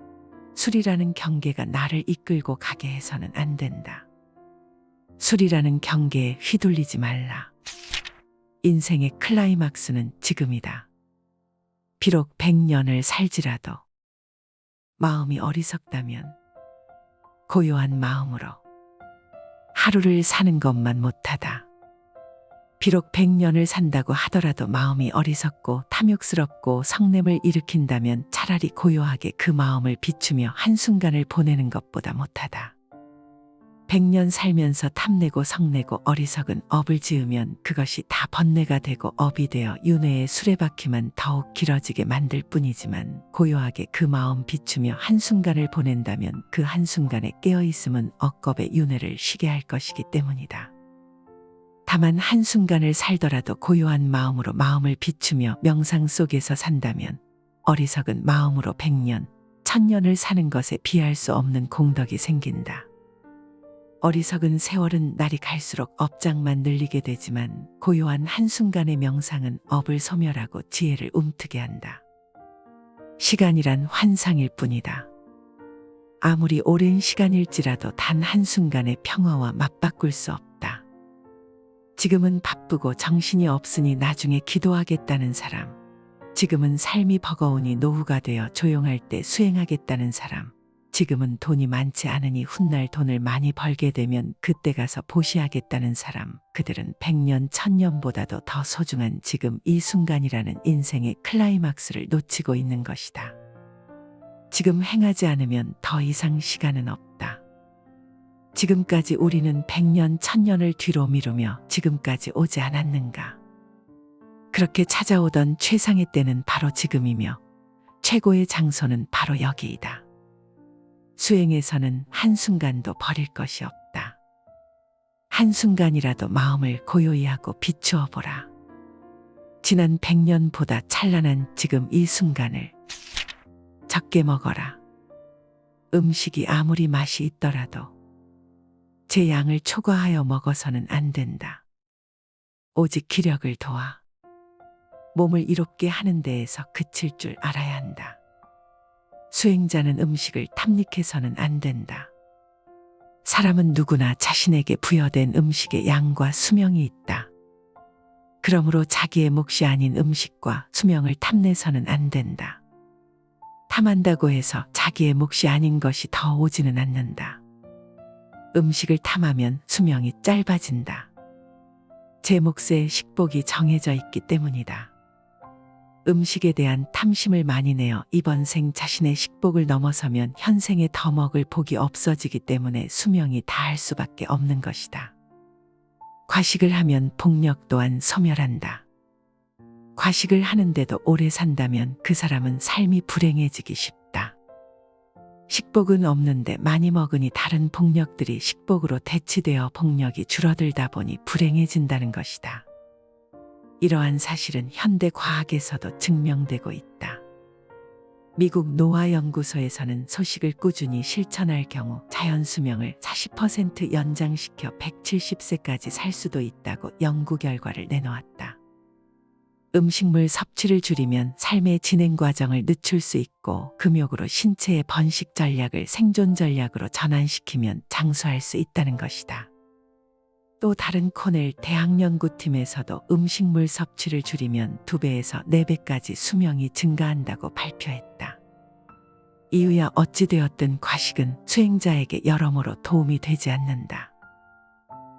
술이라는 경계가 나를 이끌고 가게 해서는 안 된다. 술이라는 경계에 휘둘리지 말라. 인생의 클라이막스는 지금이다. 비록 100년을 살지라도 마음이 어리석다면 고요한 마음으로 하루를 사는 것만 못하다. 비록 100년을 산다고 하더라도 마음이 어리석고 탐욕스럽고 성냄을 일으킨다면 차라리 고요하게 그 마음을 비추며 한순간을 보내는 것보다 못하다. 100년 살면서 탐내고 성내고 어리석은 업을 지으면 그것이 다 번뇌가 되고 업이 되어 윤회의 수레바퀴만 더욱 길어지게 만들 뿐이지만 고요하게 그 마음 비추며 한순간을 보낸다면 그 한순간에 깨어있음은 억겁의 윤회를 쉬게 할 것이기 때문이다. 다만 한순간을 살더라도 고요한 마음으로 마음을 비추며 명상 속에서 산다면 어리석은 마음으로 100년, 1000년을 사는 것에 비할 수 없는 공덕이 생긴다. 어리석은 세월은 날이 갈수록 업장만 늘리게 되지만 고요한 한순간의 명상은 업을 소멸하고 지혜를 움트게 한다. 시간이란 환상일 뿐이다. 아무리 오랜 시간일지라도 단 한순간의 평화와 맞바꿀 수 없다. 지금은 바쁘고 정신이 없으니 나중에 기도하겠다는 사람, 지금은 삶이 버거우니 노후가 되어 조용할 때 수행하겠다는 사람, 지금은 돈이 많지 않으니 훗날 돈을 많이 벌게 되면 그때 가서 보시하겠다는 사람, 그들은 100년, 1000년보다도 더 소중한 지금 이 순간이라는 인생의 클라이막스를 놓치고 있는 것이다. 지금 행하지 않으면 더 이상 시간은 없다. 지금까지 우리는 100년, 1000년을 뒤로 미루며 지금까지 오지 않았는가? 그렇게 찾아오던 최상의 때는 바로 지금이며 최고의 장소는 바로 여기이다. 수행에서는 한순간도 버릴 것이 없다. 한순간이라도 마음을 고요히 하고 비추어 보라. 지난 100년보다 찬란한 지금 이 순간을 적게 먹어라. 음식이 아무리 맛이 있더라도 제 양을 초과하여 먹어서는 안 된다. 오직 기력을 도와 몸을 이롭게 하는 데에서 그칠 줄 알아야 한다. 수행자는 음식을 탐닉해서는 안 된다. 사람은 누구나 자신에게 부여된 음식의 양과 수명이 있다. 그러므로 자기의 몫이 아닌 음식과 수명을 탐내서는 안 된다. 탐한다고 해서 자기의 몫이 아닌 것이 더 오지는 않는다. 음식을 탐하면 수명이 짧아진다. 제 몫의 식복이 정해져 있기 때문이다. 음식에 대한 탐심을 많이 내어 이번 생 자신의 식복을 넘어서면 현생에 더 먹을 복이 없어지기 때문에 수명이 다할 수밖에 없는 것이다. 과식을 하면 복력 또한 소멸한다. 과식을 하는데도 오래 산다면 그 사람은 삶이 불행해지기 쉽다. 식복은 없는데 많이 먹으니 다른 복력들이 식복으로 대치되어 복력이 줄어들다 보니 불행해진다는 것이다. 이러한 사실은 현대 과학에서도 증명되고 있다. 미국 노화연구소에서는 소식을 꾸준히 실천할 경우 자연 수명을 40% 연장시켜 170세까지 살 수도 있다고 연구 결과를 내놓았다. 음식물 섭취를 줄이면 삶의 진행 과정을 늦출 수 있고 금욕으로 신체의 번식 전략을 생존 전략으로 전환시키면 장수할 수 있다는 것이다. 또 다른 코넬 대학연구팀에서도 음식물 섭취를 줄이면 2배에서 4배까지 수명이 증가한다고 발표했다. 이유야 어찌되었든 과식은 수행자에게 여러모로 도움이 되지 않는다.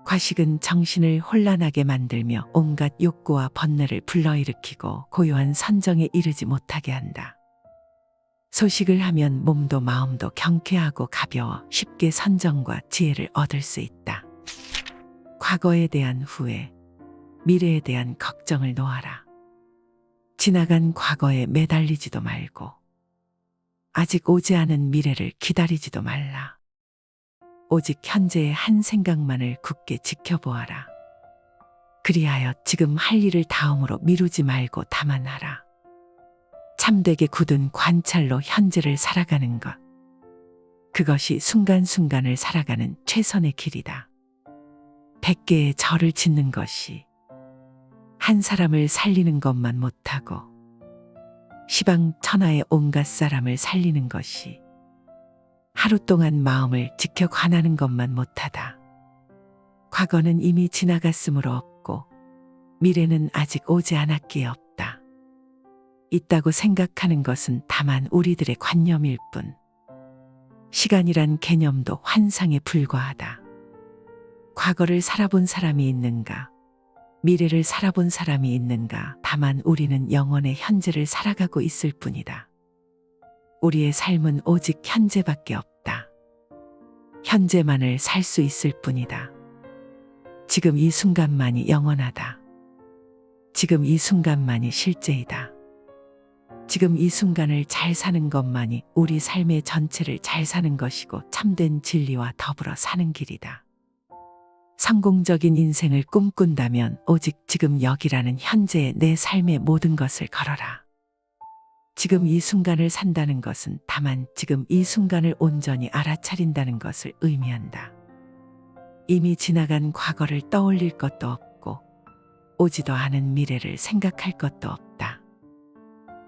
과식은 정신을 혼란하게 만들며 온갖 욕구와 번뇌를 불러일으키고 고요한 선정에 이르지 못하게 한다. 소식을 하면 몸도 마음도 경쾌하고 가벼워 쉽게 선정과 지혜를 얻을 수 있다. 과거에 대한 후회, 미래에 대한 걱정을 놓아라. 지나간 과거에 매달리지도 말고 아직 오지 않은 미래를 기다리지도 말라. 오직 현재의 한 생각만을 굳게 지켜보아라. 그리하여 지금 할 일을 다음으로 미루지 말고 다만 하라. 참되게 굳은 관찰로 현재를 살아가는 것. 그것이 순간순간을 살아가는 최선의 길이다. 100개의 절을 짓는 것이 한 사람을 살리는 것만 못하고 시방 천하의 온갖 사람을 살리는 것이 하루 동안 마음을 지켜 관하는 것만 못하다. 과거는 이미 지나갔으므로 없고 미래는 아직 오지 않았기에 없다. 있다고 생각하는 것은 다만 우리들의 관념일 뿐. 시간이란 개념도 환상에 불과하다. 과거를 살아본 사람이 있는가? 미래를 살아본 사람이 있는가? 다만 우리는 영원의 현재를 살아가고 있을 뿐이다. 우리의 삶은 오직 현재밖에 없다. 현재만을 살 수 있을 뿐이다. 지금 이 순간만이 영원하다. 지금 이 순간만이 실제이다. 지금 이 순간을 잘 사는 것만이 우리 삶의 전체를 잘 사는 것이고 참된 진리와 더불어 사는 길이다. 성공적인 인생을 꿈꾼다면 오직 지금 여기라는 현재의 내 삶의 모든 것을 걸어라. 지금 이 순간을 산다는 것은 다만 지금 이 순간을 온전히 알아차린다는 것을 의미한다. 이미 지나간 과거를 떠올릴 것도 없고 오지도 않은 미래를 생각할 것도 없다.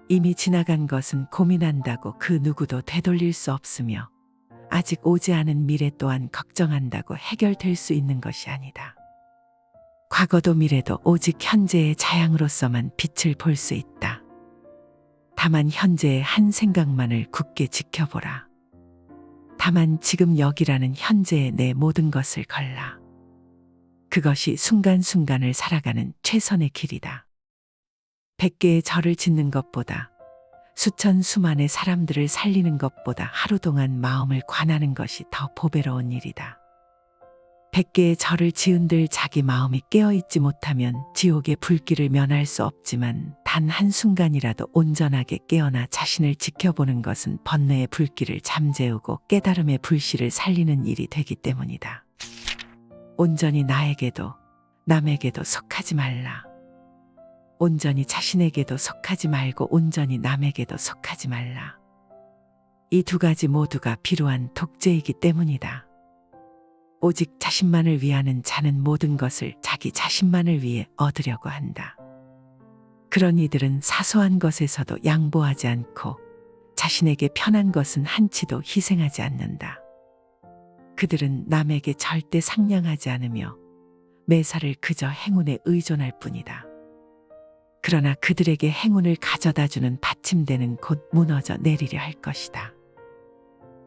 이미 지나간 것은 고민한다고 그 누구도 되돌릴 수 없으며 아직 오지 않은 미래 또한 걱정한다고 해결될 수 있는 것이 아니다. 과거도 미래도 오직 현재의 자양으로서만 빛을 볼 수 있다. 다만 현재의 한 생각만을 굳게 지켜보라. 다만 지금 여기라는 현재의 내 모든 것을 걸라. 그것이 순간순간을 살아가는 최선의 길이다. 100개의 절을 짓는 것보다 수천 수만의 사람들을 살리는 것보다 하루 동안 마음을 관하는 것이 더 보배로운 일이다. 100개의 절을 지은들 자기 마음이 깨어있지 못하면 지옥의 불길을 면할 수 없지만 단 한순간이라도 온전하게 깨어나 자신을 지켜보는 것은 번뇌의 불길을 잠재우고 깨달음의 불씨를 살리는 일이 되기 때문이다. 온전히 나에게도 남에게도 속하지 말라. 온전히 자신에게도 속하지 말고 온전히 남에게도 속하지 말라. 이 두 가지 모두가 비루한 독재이기 때문이다. 오직 자신만을 위하는 자는 모든 것을 자기 자신만을 위해 얻으려고 한다. 그런 이들은 사소한 것에서도 양보하지 않고 자신에게 편한 것은 한치도 희생하지 않는다. 그들은 남에게 절대 상냥하지 않으며 매사를 그저 행운에 의존할 뿐이다. 그러나 그들에게 행운을 가져다주는 받침대는 곧 무너져 내리려 할 것이다.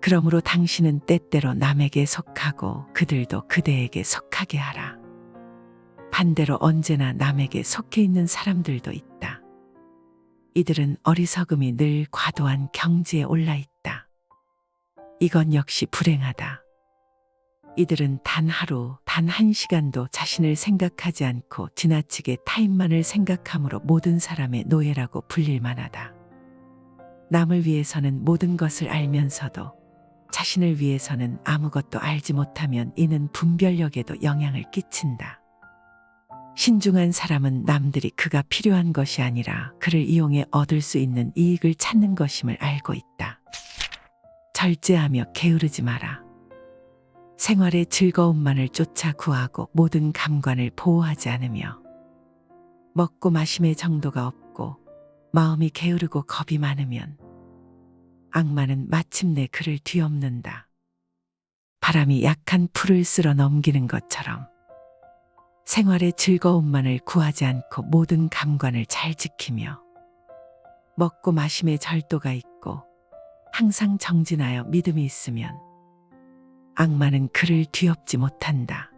그러므로 당신은 때때로 남에게 속하고 그들도 그대에게 속하게 하라. 반대로 언제나 남에게 속해 있는 사람들도 있다. 이들은 어리석음이 늘 과도한 경지에 올라 있다. 이건 역시 불행하다. 이들은 단 하루, 단 한 시간도 자신을 생각하지 않고 지나치게 타인만을 생각함으로 모든 사람의 노예라고 불릴 만하다. 남을 위해서는 모든 것을 알면서도 자신을 위해서는 아무것도 알지 못하면 이는 분별력에도 영향을 끼친다. 신중한 사람은 남들이 그가 필요한 것이 아니라 그를 이용해 얻을 수 있는 이익을 찾는 것임을 알고 있다. 절제하며 게으르지 마라. 생활의 즐거움만을 쫓아 구하고 모든 감관을 보호하지 않으며 먹고 마심의 정도가 없고 마음이 게으르고 겁이 많으면 악마는 마침내 그를 뒤엎는다. 바람이 약한 풀을 쓸어 넘기는 것처럼 생활의 즐거움만을 구하지 않고 모든 감관을 잘 지키며 먹고 마심의 절도가 있고 항상 정진하여 믿음이 있으면 악마는 그를 뒤엎지 못한다.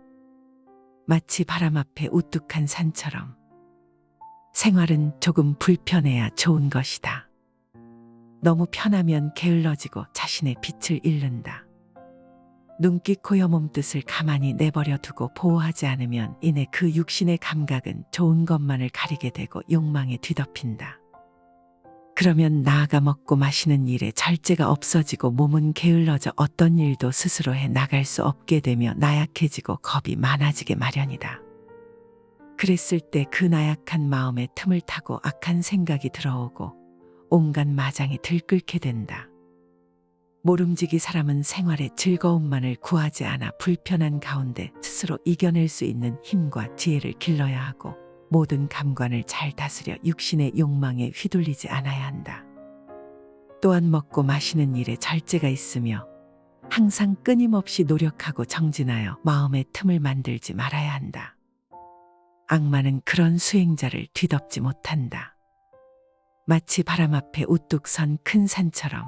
마치 바람 앞에 우뚝한 산처럼 생활은 조금 불편해야 좋은 것이다. 너무 편하면 게을러지고 자신의 빛을 잃는다. 눈기 코여 몸뜻을 가만히 내버려 두고 보호하지 않으면 이내 그 육신의 감각은 좋은 것만을 가리게 되고 욕망에 뒤덮인다. 그러면 나아가 먹고 마시는 일에 절제가 없어지고 몸은 게을러져 어떤 일도 스스로 해 나갈 수 없게 되며 나약해지고 겁이 많아지게 마련이다. 그랬을 때 그 나약한 마음에 틈을 타고 악한 생각이 들어오고 온갖 마장이 들끓게 된다. 모름지기 사람은 생활의 즐거움만을 구하지 않아 불편한 가운데 스스로 이겨낼 수 있는 힘과 지혜를 길러야 하고 모든 감관을 잘 다스려 육신의 욕망에 휘둘리지 않아야 한다. 또한 먹고 마시는 일에 절제가 있으며 항상 끊임없이 노력하고 정진하여 마음의 틈을 만들지 말아야 한다. 악마는 그런 수행자를 뒤덮지 못한다. 마치 바람 앞에 우뚝 선 큰 산처럼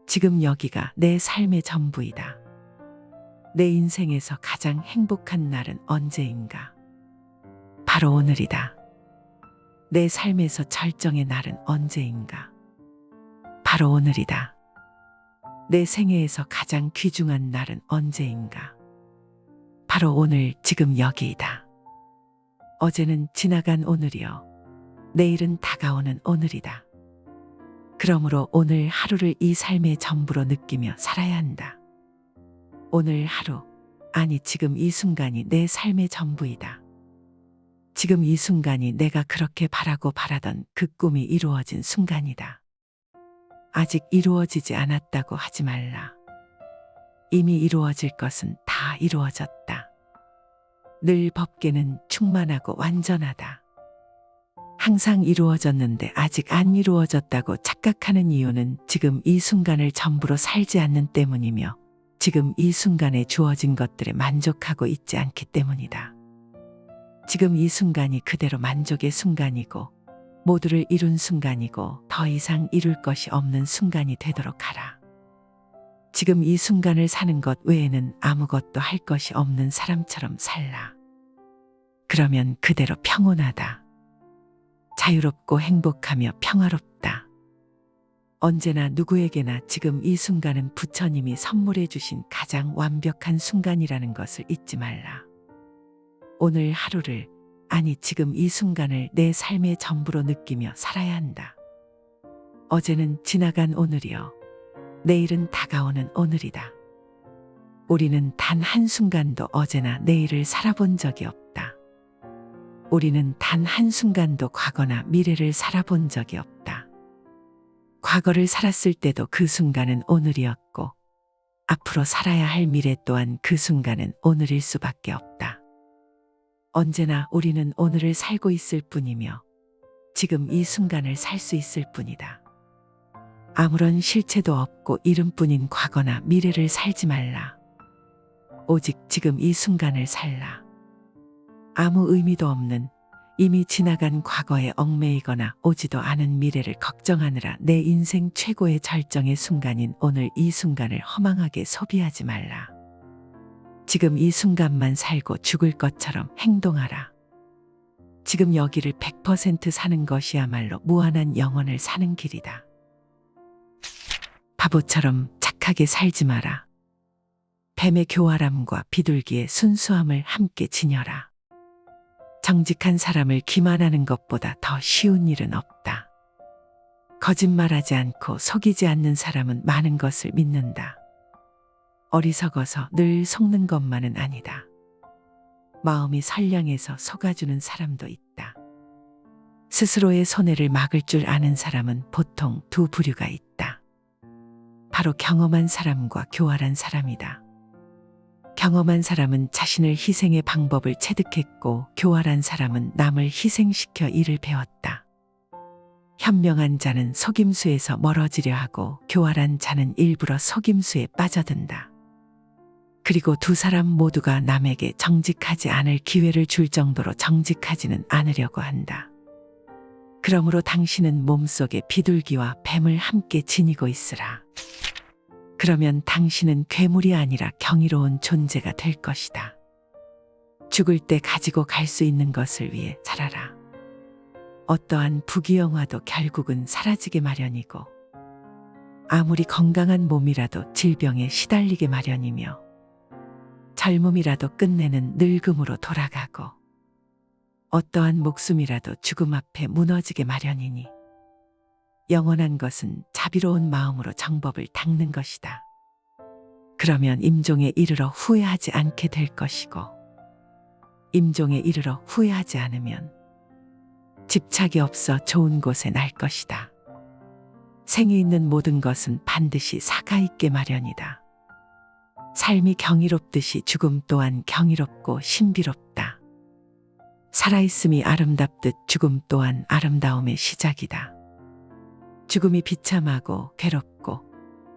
지금 여기가 내 삶의 전부이다. 내 인생에서 가장 행복한 날은 언제인가? 바로 오늘이다. 내 삶에서 절정의 날은 언제인가? 바로 오늘이다. 내 생애에서 가장 귀중한 날은 언제인가? 바로 오늘 지금 여기이다. 어제는 지나간 오늘이요. 내일은 다가오는 오늘이다. 그러므로 오늘 하루를 이 삶의 전부로 느끼며 살아야 한다. 오늘 하루 아니, 지금 이 순간이 내 삶의 전부이다. 지금 이 순간이 내가 그렇게 바라고 바라던 그 꿈이 이루어진 순간이다. 아직 이루어지지 않았다고 하지 말라. 이미 이루어질 것은 다 이루어졌다. 늘 법계는 충만하고 완전하다. 항상 이루어졌는데 아직 안 이루어졌다고 착각하는 이유는 지금 이 순간을 전부로 살지 않는 때문이며 지금 이 순간에 주어진 것들에 만족하고 있지 않기 때문이다. 지금 이 순간이 그대로 만족의 순간이고 모두를 이룬 순간이고 더 이상 이룰 것이 없는 순간이 되도록 하라. 지금 이 순간을 사는 것 외에는 아무것도 할 것이 없는 사람처럼 살라. 그러면 그대로 평온하다. 자유롭고 행복하며 평화롭다. 언제나 누구에게나 지금 이 순간은 부처님이 선물해 주신 가장 완벽한 순간이라는 것을 잊지 말라. 오늘 하루를, 아니 지금 이 순간을 내 삶의 전부로 느끼며 살아야 한다. 어제는 지나간 오늘이여, 내일은 다가오는 오늘이다. 우리는 단 한순간도 어제나 내일을 살아본 적이 없다. 우리는 단 한순간도 과거나 미래를 살아본 적이 없다. 과거를 살았을 때도 그 순간은 오늘이었고 앞으로 살아야 할 미래 또한 그 순간은 오늘일 수밖에 없다. 언제나 우리는 오늘을 살고 있을 뿐이며 지금 이 순간을 살 수 있을 뿐이다. 아무런 실체도 없고 이름뿐인 과거나 미래를 살지 말라. 오직 지금 이 순간을 살라. 아무 의미도 없는 이미 지나간 과거에 얽매이거나 오지도 않은 미래를 걱정하느라 내 인생 최고의 절정의 순간인 오늘 이 순간을 허망하게 소비하지 말라. 지금 이 순간만 살고 죽을 것처럼 행동하라. 지금 여기를 100% 사는 것이야말로 무한한 영혼을 사는 길이다. 바보처럼 착하게 살지 마라. 뱀의 교활함과 비둘기의 순수함을 함께 지녀라. 정직한 사람을 기만하는 것보다 더 쉬운 일은 없다. 거짓말하지 않고 속이지 않는 사람은 많은 것을 믿는다. 어리석어서 늘 속는 것만은 아니다. 마음이 선량해서 속아주는 사람도 있다. 스스로의 손해를 막을 줄 아는 사람은 보통 두 부류가 있다. 바로 경험한 사람과 교활한 사람이다. 경험한 사람은 자신을 희생의 방법을 체득했고 교활한 사람은 남을 희생시켜 일을 배웠다. 현명한 자는 속임수에서 멀어지려 하고 교활한 자는 일부러 속임수에 빠져든다. 그리고 두 사람 모두가 남에게 정직하지 않을 기회를 줄 정도로 정직하지는 않으려고 한다. 그러므로 당신은 몸속에 비둘기와 뱀을 함께 지니고 있으라. 그러면 당신은 괴물이 아니라 경이로운 존재가 될 것이다. 죽을 때 가지고 갈 수 있는 것을 위해 자라라. 어떠한 부귀영화도 결국은 사라지게 마련이고 아무리 건강한 몸이라도 질병에 시달리게 마련이며 젊음이라도 끝내는 늙음으로 돌아가고 어떠한 목숨이라도 죽음 앞에 무너지게 마련이니 영원한 것은 자비로운 마음으로 정법을 닦는 것이다. 그러면 임종에 이르러 후회하지 않게 될 것이고 임종에 이르러 후회하지 않으면 집착이 없어 좋은 곳에 날 것이다. 생이 있는 모든 것은 반드시 사가 있게 마련이다. 삶이 경이롭듯이 죽음 또한 경이롭고 신비롭다. 살아있음이 아름답듯 죽음 또한 아름다움의 시작이다. 죽음이 비참하고 괴롭고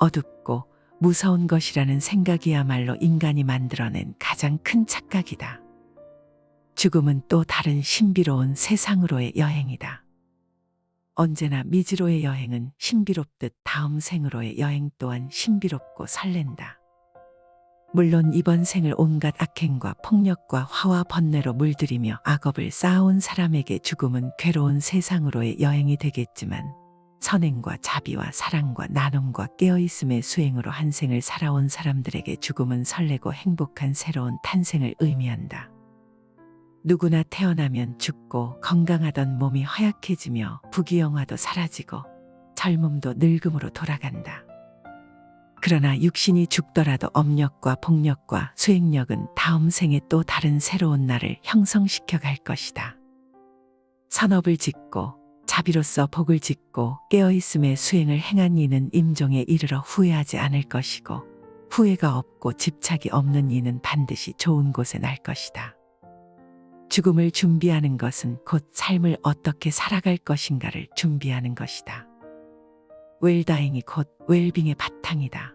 어둡고 무서운 것이라는 생각이야말로 인간이 만들어낸 가장 큰 착각이다. 죽음은 또 다른 신비로운 세상으로의 여행이다. 언제나 미지로의 여행은 신비롭듯 다음 생으로의 여행 또한 신비롭고 설렌다. 물론 이번 생을 온갖 악행과 폭력과 화와 번뇌로 물들이며 악업을 쌓아온 사람에게 죽음은 괴로운 세상으로의 여행이 되겠지만 선행과 자비와 사랑과 나눔과 깨어있음의 수행으로 한 생을 살아온 사람들에게 죽음은 설레고 행복한 새로운 탄생을 의미한다. 누구나 태어나면 죽고 건강하던 몸이 허약해지며 부귀영화도 사라지고 젊음도 늙음으로 돌아간다. 그러나 육신이 죽더라도 업력과 복력과 수행력은 다음 생에 또 다른 새로운 나를 형성시켜 갈 것이다. 선업을 짓고 자비로서 복을 짓고 깨어있음의 수행을 행한 이는 임종에 이르러 후회하지 않을 것이고, 후회가 없고 집착이 없는 이는 반드시 좋은 곳에 날 것이다. 죽음을 준비하는 것은 곧 삶을 어떻게 살아갈 것인가를 준비하는 것이다. 웰다잉이 곧 웰빙의 바탕이다.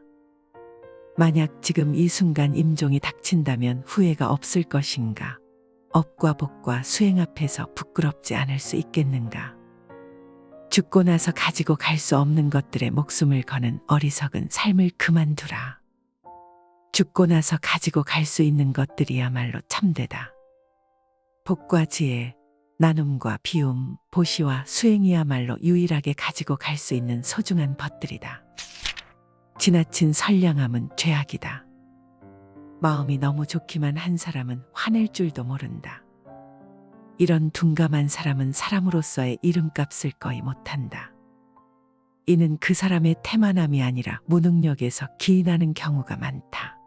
만약 지금 이 순간 임종이 닥친다면 후회가 없을 것인가? 업과 복과 수행 앞에서 부끄럽지 않을 수 있겠는가? 죽고 나서 가지고 갈 수 없는 것들에 목숨을 거는 어리석은 삶을 그만두라. 죽고 나서 가지고 갈 수 있는 것들이야말로 참되다. 복과 지혜, 나눔과 비움, 보시와 수행이야말로 유일하게 가지고 갈 수 있는 소중한 것들이다. 지나친 선량함은 죄악이다. 마음이 너무 좋기만 한 사람은 화낼 줄도 모른다. 이런 둔감한 사람은 사람으로서의 이름값을 거의 못한다. 이는 그 사람의 태만함이 아니라 무능력에서 기인하는 경우가 많다.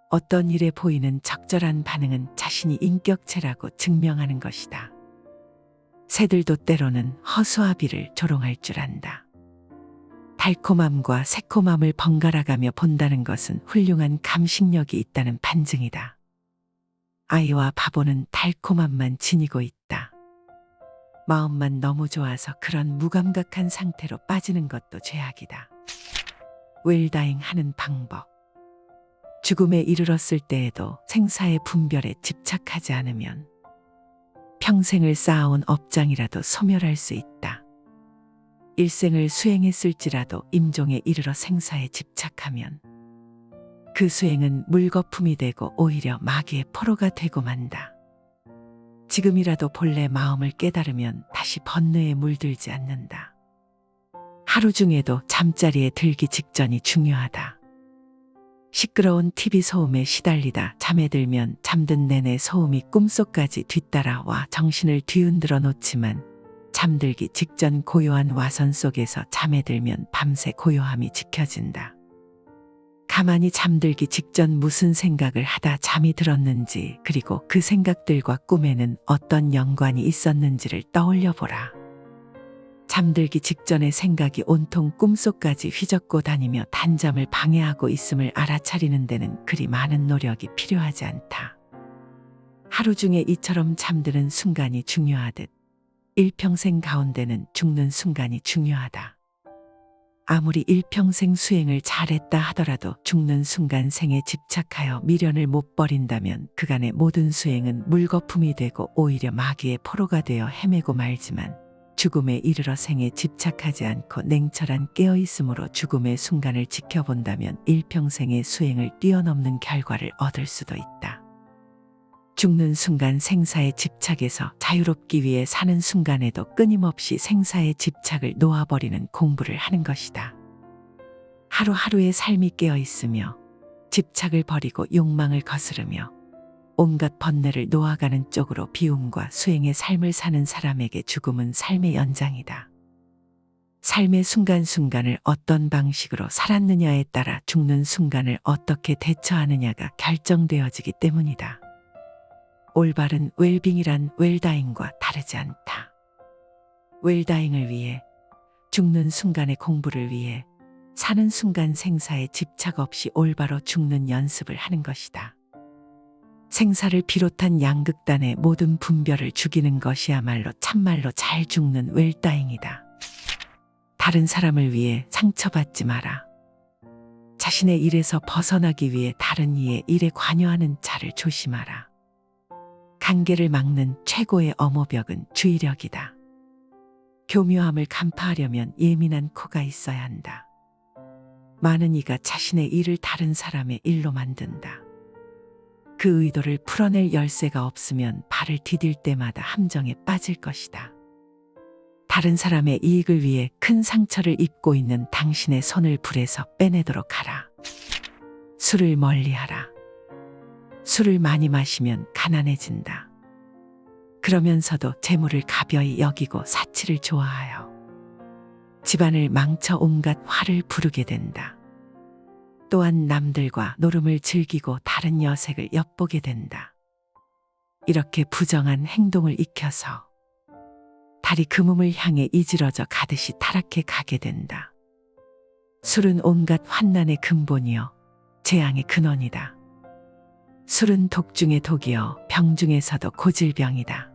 어떤 일에 보이는 적절한 반응은 자신이 인격체라고 증명하는 것이다. 새들도 때로는 허수아비를 조롱할 줄 안다. 달콤함과 새콤함을 번갈아가며 본다는 것은 훌륭한 감식력이 있다는 반증이다. 아이와 바보는 달콤함만 지니고 있다. 마음만 너무 좋아서 그런 무감각한 상태로 빠지는 것도 죄악이다. 웰다잉 하는 방법. 죽음에 이르렀을 때에도 생사의 분별에 집착하지 않으면 평생을 쌓아온 업장이라도 소멸할 수 있다. 일생을 수행했을지라도 임종에 이르러 생사에 집착하면 그 수행은 물거품이 되고 오히려 마귀의 포로가 되고 만다. 지금이라도 본래 마음을 깨달으면 다시 번뇌에 물들지 않는다. 하루 중에도 잠자리에 들기 직전이 중요하다. 시끄러운 TV 소음에 시달리다 잠에 들면 잠든 내내 소음이 꿈속까지 뒤따라와 정신을 뒤흔들어 놓지만 잠들기 직전 고요한 와선 속에서 잠에 들면 밤새 고요함이 지켜진다. 가만히 잠들기 직전 무슨 생각을 하다 잠이 들었는지, 그리고 그 생각들과 꿈에는 어떤 연관이 있었는지를 떠올려 보라. 잠들기 직전의 생각이 온통 꿈속까지 휘젓고 다니며 단잠을 방해하고 있음을 알아차리는 데는 그리 많은 노력이 필요하지 않다. 하루 중에 이처럼 잠드는 순간이 중요하듯 일평생 가운데는 죽는 순간이 중요하다. 아무리 일평생 수행을 잘했다 하더라도 죽는 순간 생에 집착하여 미련을 못 버린다면 그간의 모든 수행은 물거품이 되고 오히려 마귀의 포로가 되어 헤매고 말지만, 죽음에 이르러 생에 집착하지 않고 냉철한 깨어있음으로 죽음의 순간을 지켜본다면 일평생의 수행을 뛰어넘는 결과를 얻을 수도 있다. 죽는 순간 생사의 집착에서 자유롭기 위해 사는 순간에도 끊임없이 생사의 집착을 놓아버리는 공부를 하는 것이다. 하루하루의 삶이 깨어있으며 집착을 버리고 욕망을 거스르며 온갖 번뇌를 놓아가는 쪽으로 비움과 수행의 삶을 사는 사람에게 죽음은 삶의 연장이다. 삶의 순간순간을 어떤 방식으로 살았느냐에 따라 죽는 순간을 어떻게 대처하느냐가 결정되어지기 때문이다. 올바른 웰빙이란 웰다잉과 다르지 않다. 웰다잉을 위해, 죽는 순간의 공부를 위해 사는 순간 생사에 집착 없이 올바로 죽는 연습을 하는 것이다. 생사를 비롯한 양극단의 모든 분별을 죽이는 것이야말로 참말로 잘 죽는 웰다잉이다. 다른 사람을 위해 상처받지 마라. 자신의 일에서 벗어나기 위해 다른 이의 일에 관여하는 자를 조심하라. 관계를 막는 최고의 엄호벽은 주의력이다. 교묘함을 간파하려면 예민한 코가 있어야 한다. 많은 이가 자신의 일을 다른 사람의 일로 만든다. 그 의도를 풀어낼 열쇠가 없으면 발을 디딜 때마다 함정에 빠질 것이다. 다른 사람의 이익을 위해 큰 상처를 입고 있는 당신의 손을 불에서 빼내도록 하라. 술을 멀리하라. 술을 많이 마시면 가난해진다. 그러면서도 재물을 가벼이 여기고 사치를 좋아하여 집안을 망쳐 온갖 화를 부르게 된다. 또한 남들과 노름을 즐기고 다른 여색을 엿보게 된다. 이렇게 부정한 행동을 익혀서 달이 금음을 향해 이지러져 가듯이 타락해 가게 된다. 술은 온갖 환난의 근본이요 재앙의 근원이다. 술은 독 중의 독이요 병 중에서도 고질병이다.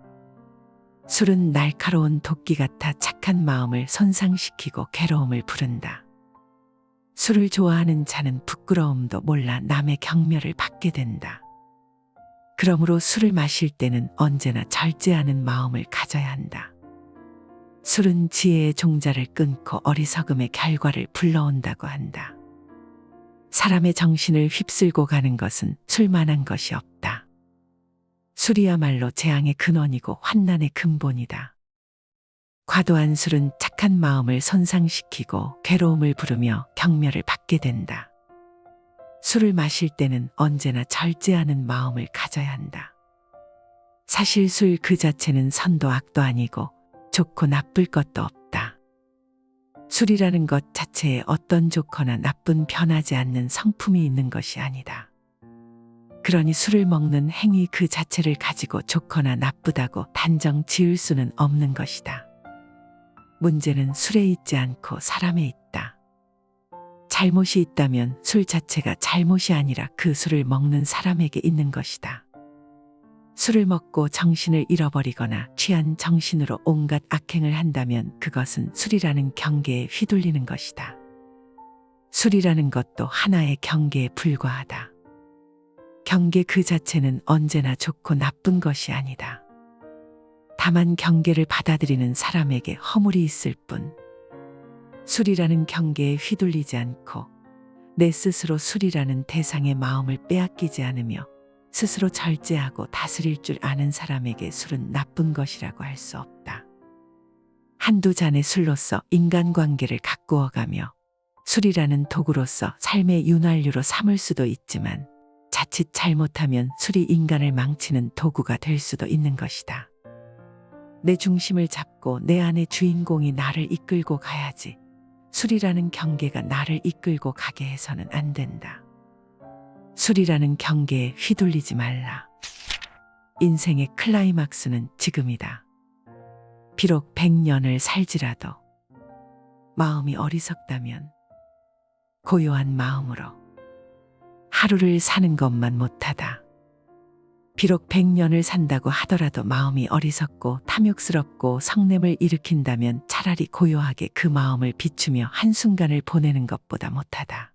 술은 날카로운 도끼 같아 착한 마음을 손상시키고 괴로움을 부른다. 술을 좋아하는 자는 부끄러움도 몰라 남의 경멸을 받게 된다. 그러므로 술을 마실 때는 언제나 절제하는 마음을 가져야 한다. 술은 지혜의 종자를 끊고 어리석음의 결과를 불러온다고 한다. 사람의 정신을 휩쓸고 가는 것은 술만한 것이 없다. 술이야말로 재앙의 근원이고 환난의 근본이다. 과도한 술은 착한 마음을 손상시키고 괴로움을 부르며 경멸을 받게 된다. 술을 마실 때는 언제나 절제하는 마음을 가져야 한다. 사실 술 그 자체는 선도 악도 아니고 좋고 나쁠 것도 없다. 술이라는 것 자체에 어떤 좋거나 나쁜 변하지 않는 성품이 있는 것이 아니다. 그러니 술을 먹는 행위 그 자체를 가지고 좋거나 나쁘다고 단정 지을 수는 없는 것이다. 문제는 술에 있지 않고 사람에 있다. 잘못이 있다면 술 자체가 잘못이 아니라 그 술을 먹는 사람에게 있는 것이다. 술을 먹고 정신을 잃어버리거나 취한 정신으로 온갖 악행을 한다면 그것은 술이라는 경계에 휘둘리는 것이다. 술이라는 것도 하나의 경계에 불과하다. 경계 그 자체는 언제나 좋고 나쁜 것이 아니다. 다만 경계를 받아들이는 사람에게 허물이 있을 뿐. 술이라는 경계에 휘둘리지 않고 내 스스로 술이라는 대상의 마음을 빼앗기지 않으며 스스로 절제하고 다스릴 줄 아는 사람에게 술은 나쁜 것이라고 할 수 없다. 한두 잔의 술로서 인간관계를 가꾸어가며 술이라는 도구로서 삶의 윤활유로 삼을 수도 있지만 자칫 잘못하면 술이 인간을 망치는 도구가 될 수도 있는 것이다. 내 중심을 잡고 내 안의 주인공이 나를 이끌고 가야지 술이라는 경계가 나를 이끌고 가게 해서는 안 된다. 술이라는 경계에 휘둘리지 말라. 인생의 클라이막스는 지금이다. 비록 100년을 살지라도 마음이 어리석다면 고요한 마음으로 하루를 사는 것만 못하다. 비록 100년을 산다고 하더라도 마음이 어리석고 탐욕스럽고 성냄을 일으킨다면 차라리 고요하게 그 마음을 비추며 한순간을 보내는 것보다 못하다.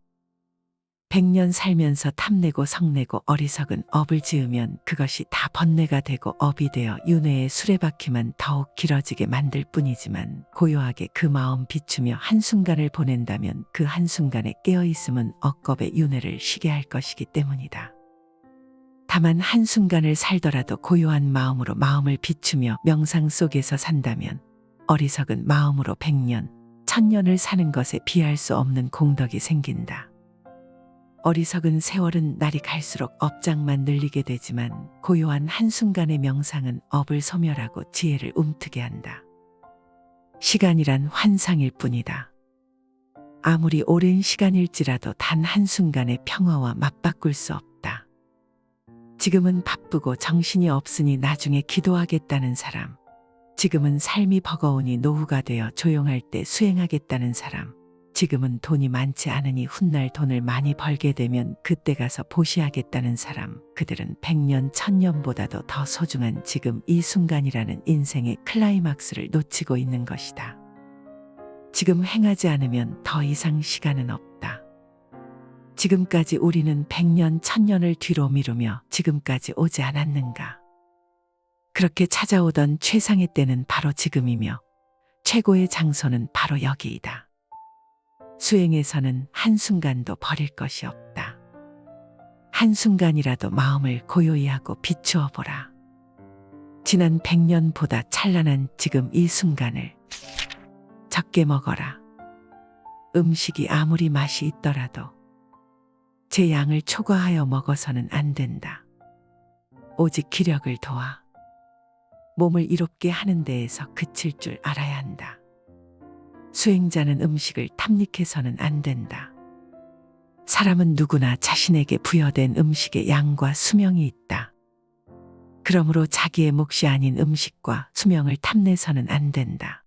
100년 살면서 탐내고 성내고 어리석은 업을 지으면 그것이 다 번뇌가 되고 업이 되어 윤회의 수레바퀴만 더욱 길어지게 만들 뿐이지만 고요하게 그 마음 비추며 한순간을 보낸다면 그 한순간에 깨어있음은 억겁의 윤회를 쉬게 할 것이기 때문이다. 다만 한순간을 살더라도 고요한 마음으로 마음을 비추며 명상 속에서 산다면 어리석은 마음으로 100년, 1000년을 사는 것에 비할 수 없는 공덕이 생긴다. 어리석은 세월은 날이 갈수록 업장만 늘리게 되지만 고요한 한순간의 명상은 업을 소멸하고 지혜를 움트게 한다. 시간이란 환상일 뿐이다. 아무리 오랜 시간일지라도 단 한순간의 평화와 맞바꿀 수 없다. 지금은 바쁘고 정신이 없으니 나중에 기도하겠다는 사람, 지금은 삶이 버거우니 노후가 되어 조용할 때 수행하겠다는 사람, 지금은 돈이 많지 않으니 훗날 돈을 많이 벌게 되면 그때 가서 보시하겠다는 사람, 그들은 100년, 1000년보다도 더 소중한 지금 이 순간이라는 인생의 클라이막스를 놓치고 있는 것이다. 지금 행하지 않으면 더 이상 시간은 없다. 지금까지 우리는 100년, 1000년을 뒤로 미루며 지금까지 오지 않았는가? 그렇게 찾아오던 최상의 때는 바로 지금이며 최고의 장소는 바로 여기이다. 수행에서는 한순간도 버릴 것이 없다. 한순간이라도 마음을 고요히 하고 비추어 보라. 지난 100년보다 찬란한 지금 이 순간을 적게 먹어라. 음식이 아무리 맛이 있더라도 제 양을 초과하여 먹어서는 안 된다. 오직 기력을 도와 몸을 이롭게 하는 데에서 그칠 줄 알아야 한다. 수행자는 음식을 탐닉해서는 안 된다. 사람은 누구나 자신에게 부여된 음식의 양과 수명이 있다. 그러므로 자기의 몫이 아닌 음식과 수명을 탐내서는 안 된다.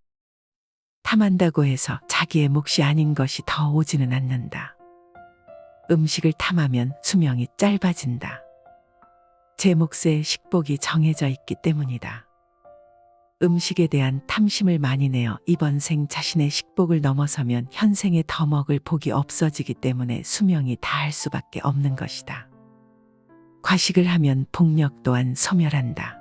탐한다고 해서 자기의 몫이 아닌 것이 더 오지는 않는다. 음식을 탐하면 수명이 짧아진다. 제 몫의 식복이 정해져 있기 때문이다. 음식에 대한 탐심을 많이 내어 이번 생 자신의 식복을 넘어서면 현생에 더 먹을 복이 없어지기 때문에 수명이 다할 수밖에 없는 것이다. 과식을 하면 복력 또한 소멸한다.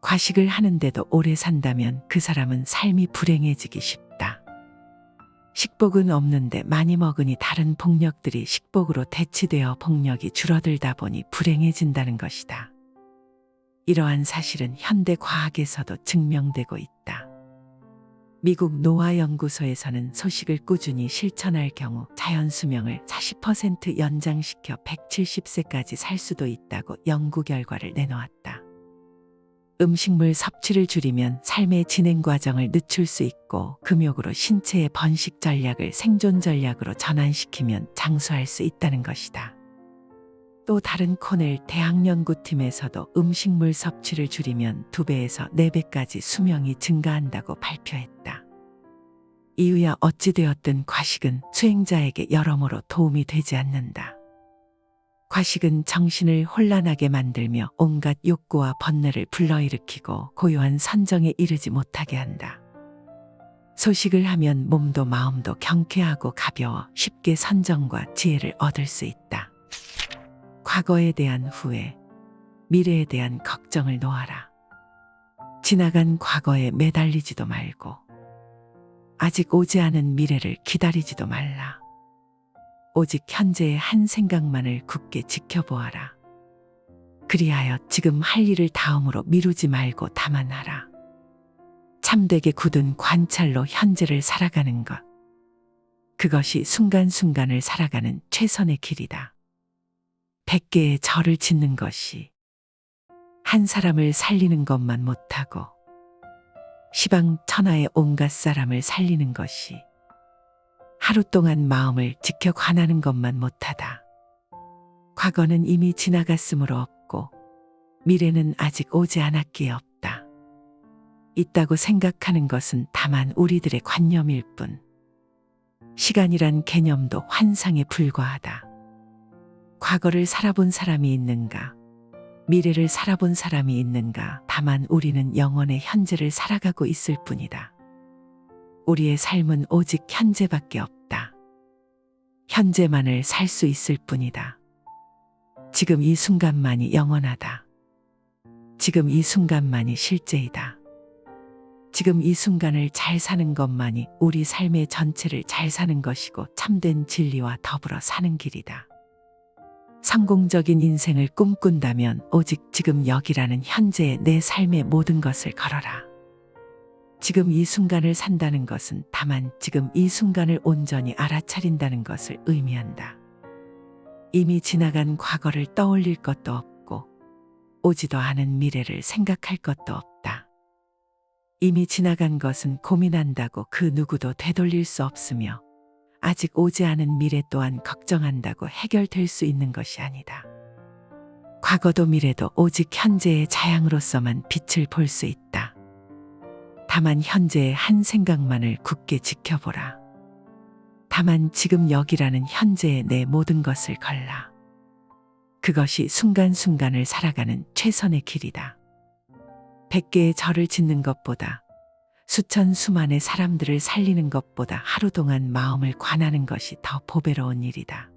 과식을 하는데도 오래 산다면 그 사람은 삶이 불행해지기 쉽다. 식복은 없는데 많이 먹으니 다른 복력들이 식복으로 대치되어 복력이 줄어들다 보니 불행해진다는 것이다. 이러한 사실은 현대 과학에서도 증명되고 있다. 미국 노화연구소에서는 소식을 꾸준히 실천할 경우 자연 수명을 40% 연장시켜 170세까지 살 수도 있다고 연구 결과를 내놓았다. 음식물 섭취를 줄이면 삶의 진행 과정을 늦출 수 있고 금욕으로 신체의 번식 전략을 생존 전략으로 전환시키면 장수할 수 있다는 것이다. 또 다른 코넬 대학연구팀에서도 음식물 섭취를 줄이면 2배에서 4배까지 수명이 증가한다고 발표했다. 이유야 어찌되었든 과식은 수행자에게 여러모로 도움이 되지 않는다. 과식은 정신을 혼란하게 만들며 온갖 욕구와 번뇌를 불러일으키고 고요한 선정에 이르지 못하게 한다. 소식을 하면 몸도 마음도 경쾌하고 가벼워 쉽게 선정과 지혜를 얻을 수 있다. 과거에 대한 후회, 미래에 대한 걱정을 놓아라. 지나간 과거에 매달리지도 말고 아직 오지 않은 미래를 기다리지도 말라. 오직 현재의 한 생각만을 굳게 지켜보아라. 그리하여 지금 할 일을 다음으로 미루지 말고 다만 하라. 참되게 굳은 관찰로 현재를 살아가는 것. 그것이 순간순간을 살아가는 최선의 길이다. 100개의 절을 짓는 것이 한 사람을 살리는 것만 못하고 시방 천하의 온갖 사람을 살리는 것이 하루 동안 마음을 지켜 관하는 것만 못하다. 과거는 이미 지나갔으므로 없고 미래는 아직 오지 않았기에 없다. 있다고 생각하는 것은 다만 우리들의 관념일 뿐. 시간이란 개념도 환상에 불과하다. 과거를 살아본 사람이 있는가? 미래를 살아본 사람이 있는가? 다만 우리는 영원의 현재를 살아가고 있을 뿐이다. 우리의 삶은 오직 현재밖에 없다. 현재만을 살 수 있을 뿐이다. 지금 이 순간만이 영원하다. 지금 이 순간만이 실제이다. 지금 이 순간을 잘 사는 것만이 우리 삶의 전체를 잘 사는 것이고 참된 진리와 더불어 사는 길이다. 성공적인 인생을 꿈꾼다면 오직 지금 여기라는 현재의 내 삶의 모든 것을 걸어라. 지금 이 순간을 산다는 것은 다만 지금 이 순간을 온전히 알아차린다는 것을 의미한다. 이미 지나간 과거를 떠올릴 것도 없고 오지도 않은 미래를 생각할 것도 없다. 이미 지나간 것은 고민한다고 그 누구도 되돌릴 수 없으며 아직 오지 않은 미래 또한 걱정한다고 해결될 수 있는 것이 아니다. 과거도 미래도 오직 현재의 자양으로서만 빛을 볼 수 있다. 다만 현재의 한 생각만을 굳게 지켜보라. 다만 지금 여기라는 현재의 내 모든 것을 걸라. 그것이 순간순간을 살아가는 최선의 길이다. 100개의 절을 짓는 것보다 수천 수만의 사람들을 살리는 것보다 하루 동안 마음을 관하는 것이 더 보배로운 일이다.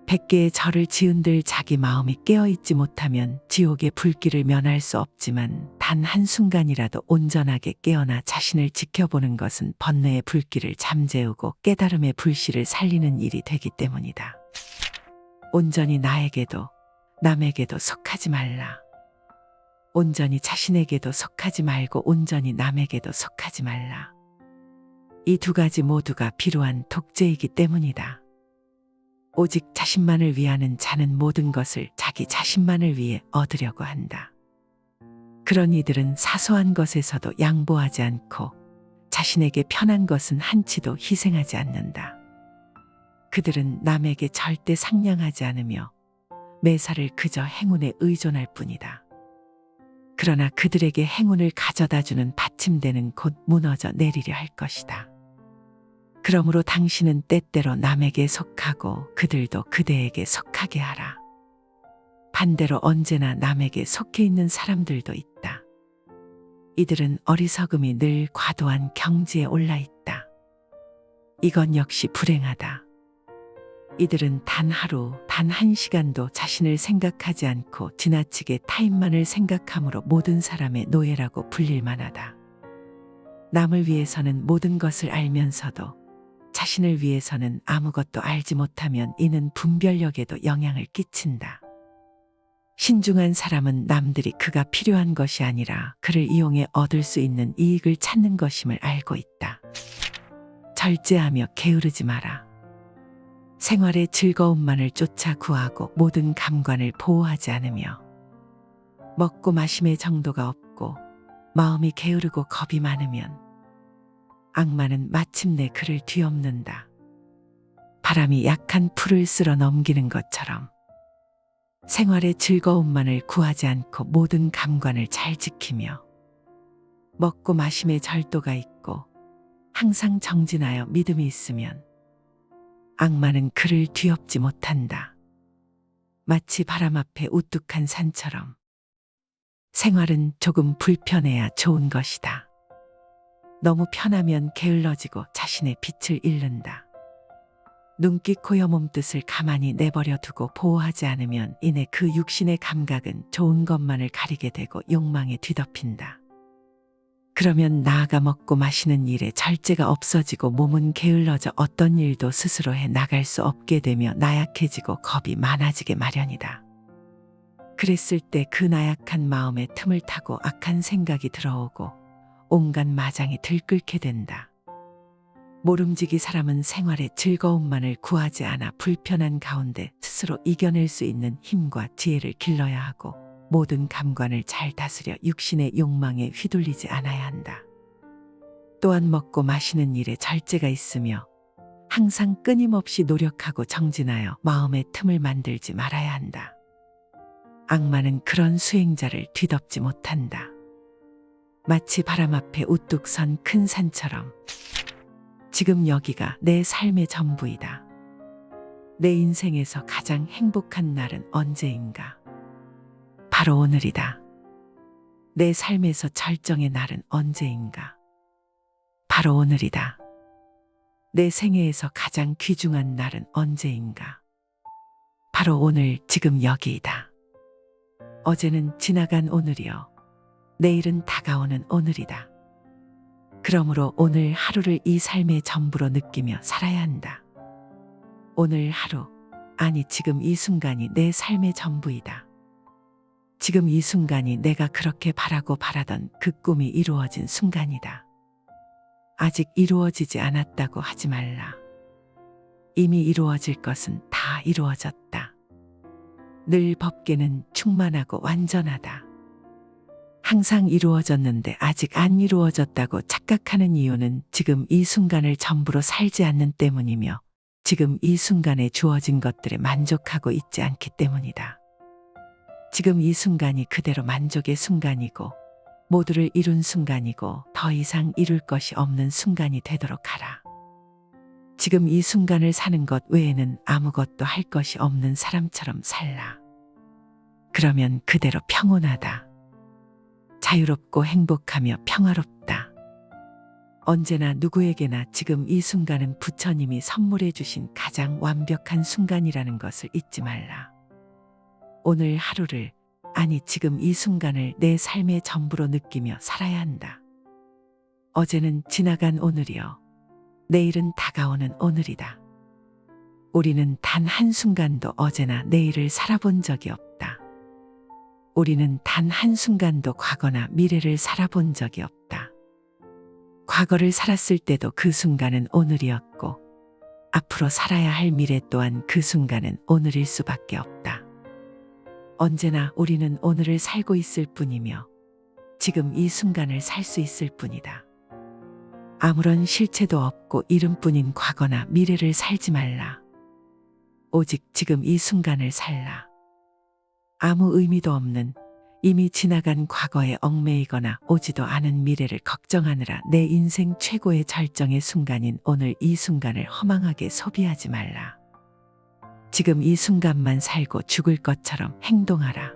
100개의 절을 지은들 자기 마음이 깨어있지 못하면 지옥의 불길을 면할 수 없지만 단 한순간이라도 온전하게 깨어나 자신을 지켜보는 것은 번뇌의 불길을 잠재우고 깨달음의 불씨를 살리는 일이 되기 때문이다. 온전히 나에게도 남에게도 속하지 말라. 온전히 자신에게도 속하지 말고 온전히 남에게도 속하지 말라. 이 두 가지 모두가 비루한 독재이기 때문이다. 오직 자신만을 위하는 자는 모든 것을 자기 자신만을 위해 얻으려고 한다. 그런 이들은 사소한 것에서도 양보하지 않고 자신에게 편한 것은 한치도 희생하지 않는다. 그들은 남에게 절대 상냥하지 않으며 매사를 그저 행운에 의존할 뿐이다. 그러나 그들에게 행운을 가져다주는 받침대는 곧 무너져 내리려 할 것이다. 그러므로 당신은 때때로 남에게 속하고 그들도 그대에게 속하게 하라. 반대로 언제나 남에게 속해 있는 사람들도 있다. 이들은 어리석음이 늘 과도한 경지에 올라 있다. 이건 역시 불행하다. 이들은 단 하루, 단 한 시간도 자신을 생각하지 않고 지나치게 타인만을 생각함으로 모든 사람의 노예라고 불릴 만하다. 남을 위해서는 모든 것을 알면서도 자신을 위해서는 아무것도 알지 못하면 이는 분별력에도 영향을 끼친다. 신중한 사람은 남들이 그가 필요한 것이 아니라 그를 이용해 얻을 수 있는 이익을 찾는 것임을 알고 있다. 절제하며 게으르지 마라. 생활의 즐거움만을 쫓아 구하고 모든 감관을 보호하지 않으며 먹고 마심의 정도가 없고 마음이 게으르고 겁이 많으면 악마는 마침내 그를 뒤엎는다. 바람이 약한 풀을 쓸어 넘기는 것처럼 생활의 즐거움만을 구하지 않고 모든 감관을 잘 지키며 먹고 마심의 절도가 있고 항상 정진하여 믿음이 있으면 악마는 그를 뒤엎지 못한다. 마치 바람 앞에 우뚝한 산처럼 생활은 조금 불편해야 좋은 것이다. 너무 편하면 게을러지고 자신의 빛을 잃는다. 눈기 코여 몸뜻을 가만히 내버려 두고 보호하지 않으면 이내 그 육신의 감각은 좋은 것만을 가리게 되고 욕망에 뒤덮인다. 그러면 나아가 먹고 마시는 일에 절제가 없어지고 몸은 게을러져 어떤 일도 스스로 해 나갈 수 없게 되며 나약해지고 겁이 많아지게 마련이다. 그랬을 때 그 나약한 마음에 틈을 타고 악한 생각이 들어오고 온갖 마장이 들끓게 된다. 모름지기 사람은 생활의 즐거움만을 구하지 않아 불편한 가운데 스스로 이겨낼 수 있는 힘과 지혜를 길러야 하고 모든 감관을 잘 다스려 육신의 욕망에 휘둘리지 않아야 한다. 또한 먹고 마시는 일에 절제가 있으며 항상 끊임없이 노력하고 정진하여 마음의 틈을 만들지 말아야 한다. 악마는 그런 수행자를 뒤덮지 못한다. 마치 바람 앞에 우뚝 선 큰 산처럼 지금 여기가 내 삶의 전부이다. 내 인생에서 가장 행복한 날은 언제인가? 바로 오늘이다. 내 삶에서 절정의 날은 언제인가? 바로 오늘이다. 내 생애에서 가장 귀중한 날은 언제인가? 바로 오늘 지금 여기이다. 어제는 지나간 오늘이요. 내일은 다가오는 오늘이다. 그러므로 오늘 하루를 이 삶의 전부로 느끼며 살아야 한다. 오늘 하루, 아니 지금 이 순간이 내 삶의 전부이다. 지금 이 순간이 내가 그렇게 바라고 바라던 그 꿈이 이루어진 순간이다. 아직 이루어지지 않았다고 하지 말라. 이미 이루어질 것은 다 이루어졌다. 늘 법계는 충만하고 완전하다. 항상 이루어졌는데 아직 안 이루어졌다고 착각하는 이유는 지금 이 순간을 전부로 살지 않는 때문이며 지금 이 순간에 주어진 것들에 만족하고 있지 않기 때문이다. 지금 이 순간이 그대로 만족의 순간이고 모두를 이룬 순간이고 더 이상 이룰 것이 없는 순간이 되도록 하라. 지금 이 순간을 사는 것 외에는 아무것도 할 것이 없는 사람처럼 살라. 그러면 그대로 평온하다. 자유롭고 행복하며 평화롭다. 언제나 누구에게나 지금 이 순간은 부처님이 선물해 주신 가장 완벽한 순간이라는 것을 잊지 말라. 오늘 하루를, 아니 지금 이 순간을 내 삶의 전부로 느끼며 살아야 한다. 어제는 지나간 오늘이요. 내일은 다가오는 오늘이다. 우리는 단 한순간도 어제나 내일을 살아본 적이 없다. 우리는 단 한순간도 과거나 미래를 살아본 적이 없다. 과거를 살았을 때도 그 순간은 오늘이었고 앞으로 살아야 할 미래 또한 그 순간은 오늘일 수밖에 없다. 언제나 우리는 오늘을 살고 있을 뿐이며 지금 이 순간을 살 수 있을 뿐이다. 아무런 실체도 없고 이름뿐인 과거나 미래를 살지 말라. 오직 지금 이 순간을 살라. 아무 의미도 없는 이미 지나간 과거에 얽매이거나 오지도 않은 미래를 걱정하느라 내 인생 최고의 절정의 순간인 오늘 이 순간을 허망하게 소비하지 말라. 지금 이 순간만 살고 죽을 것처럼 행동하라.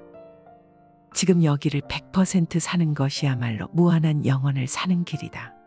지금 여기를 100% 사는 것이야말로 무한한 영혼을 사는 길이다.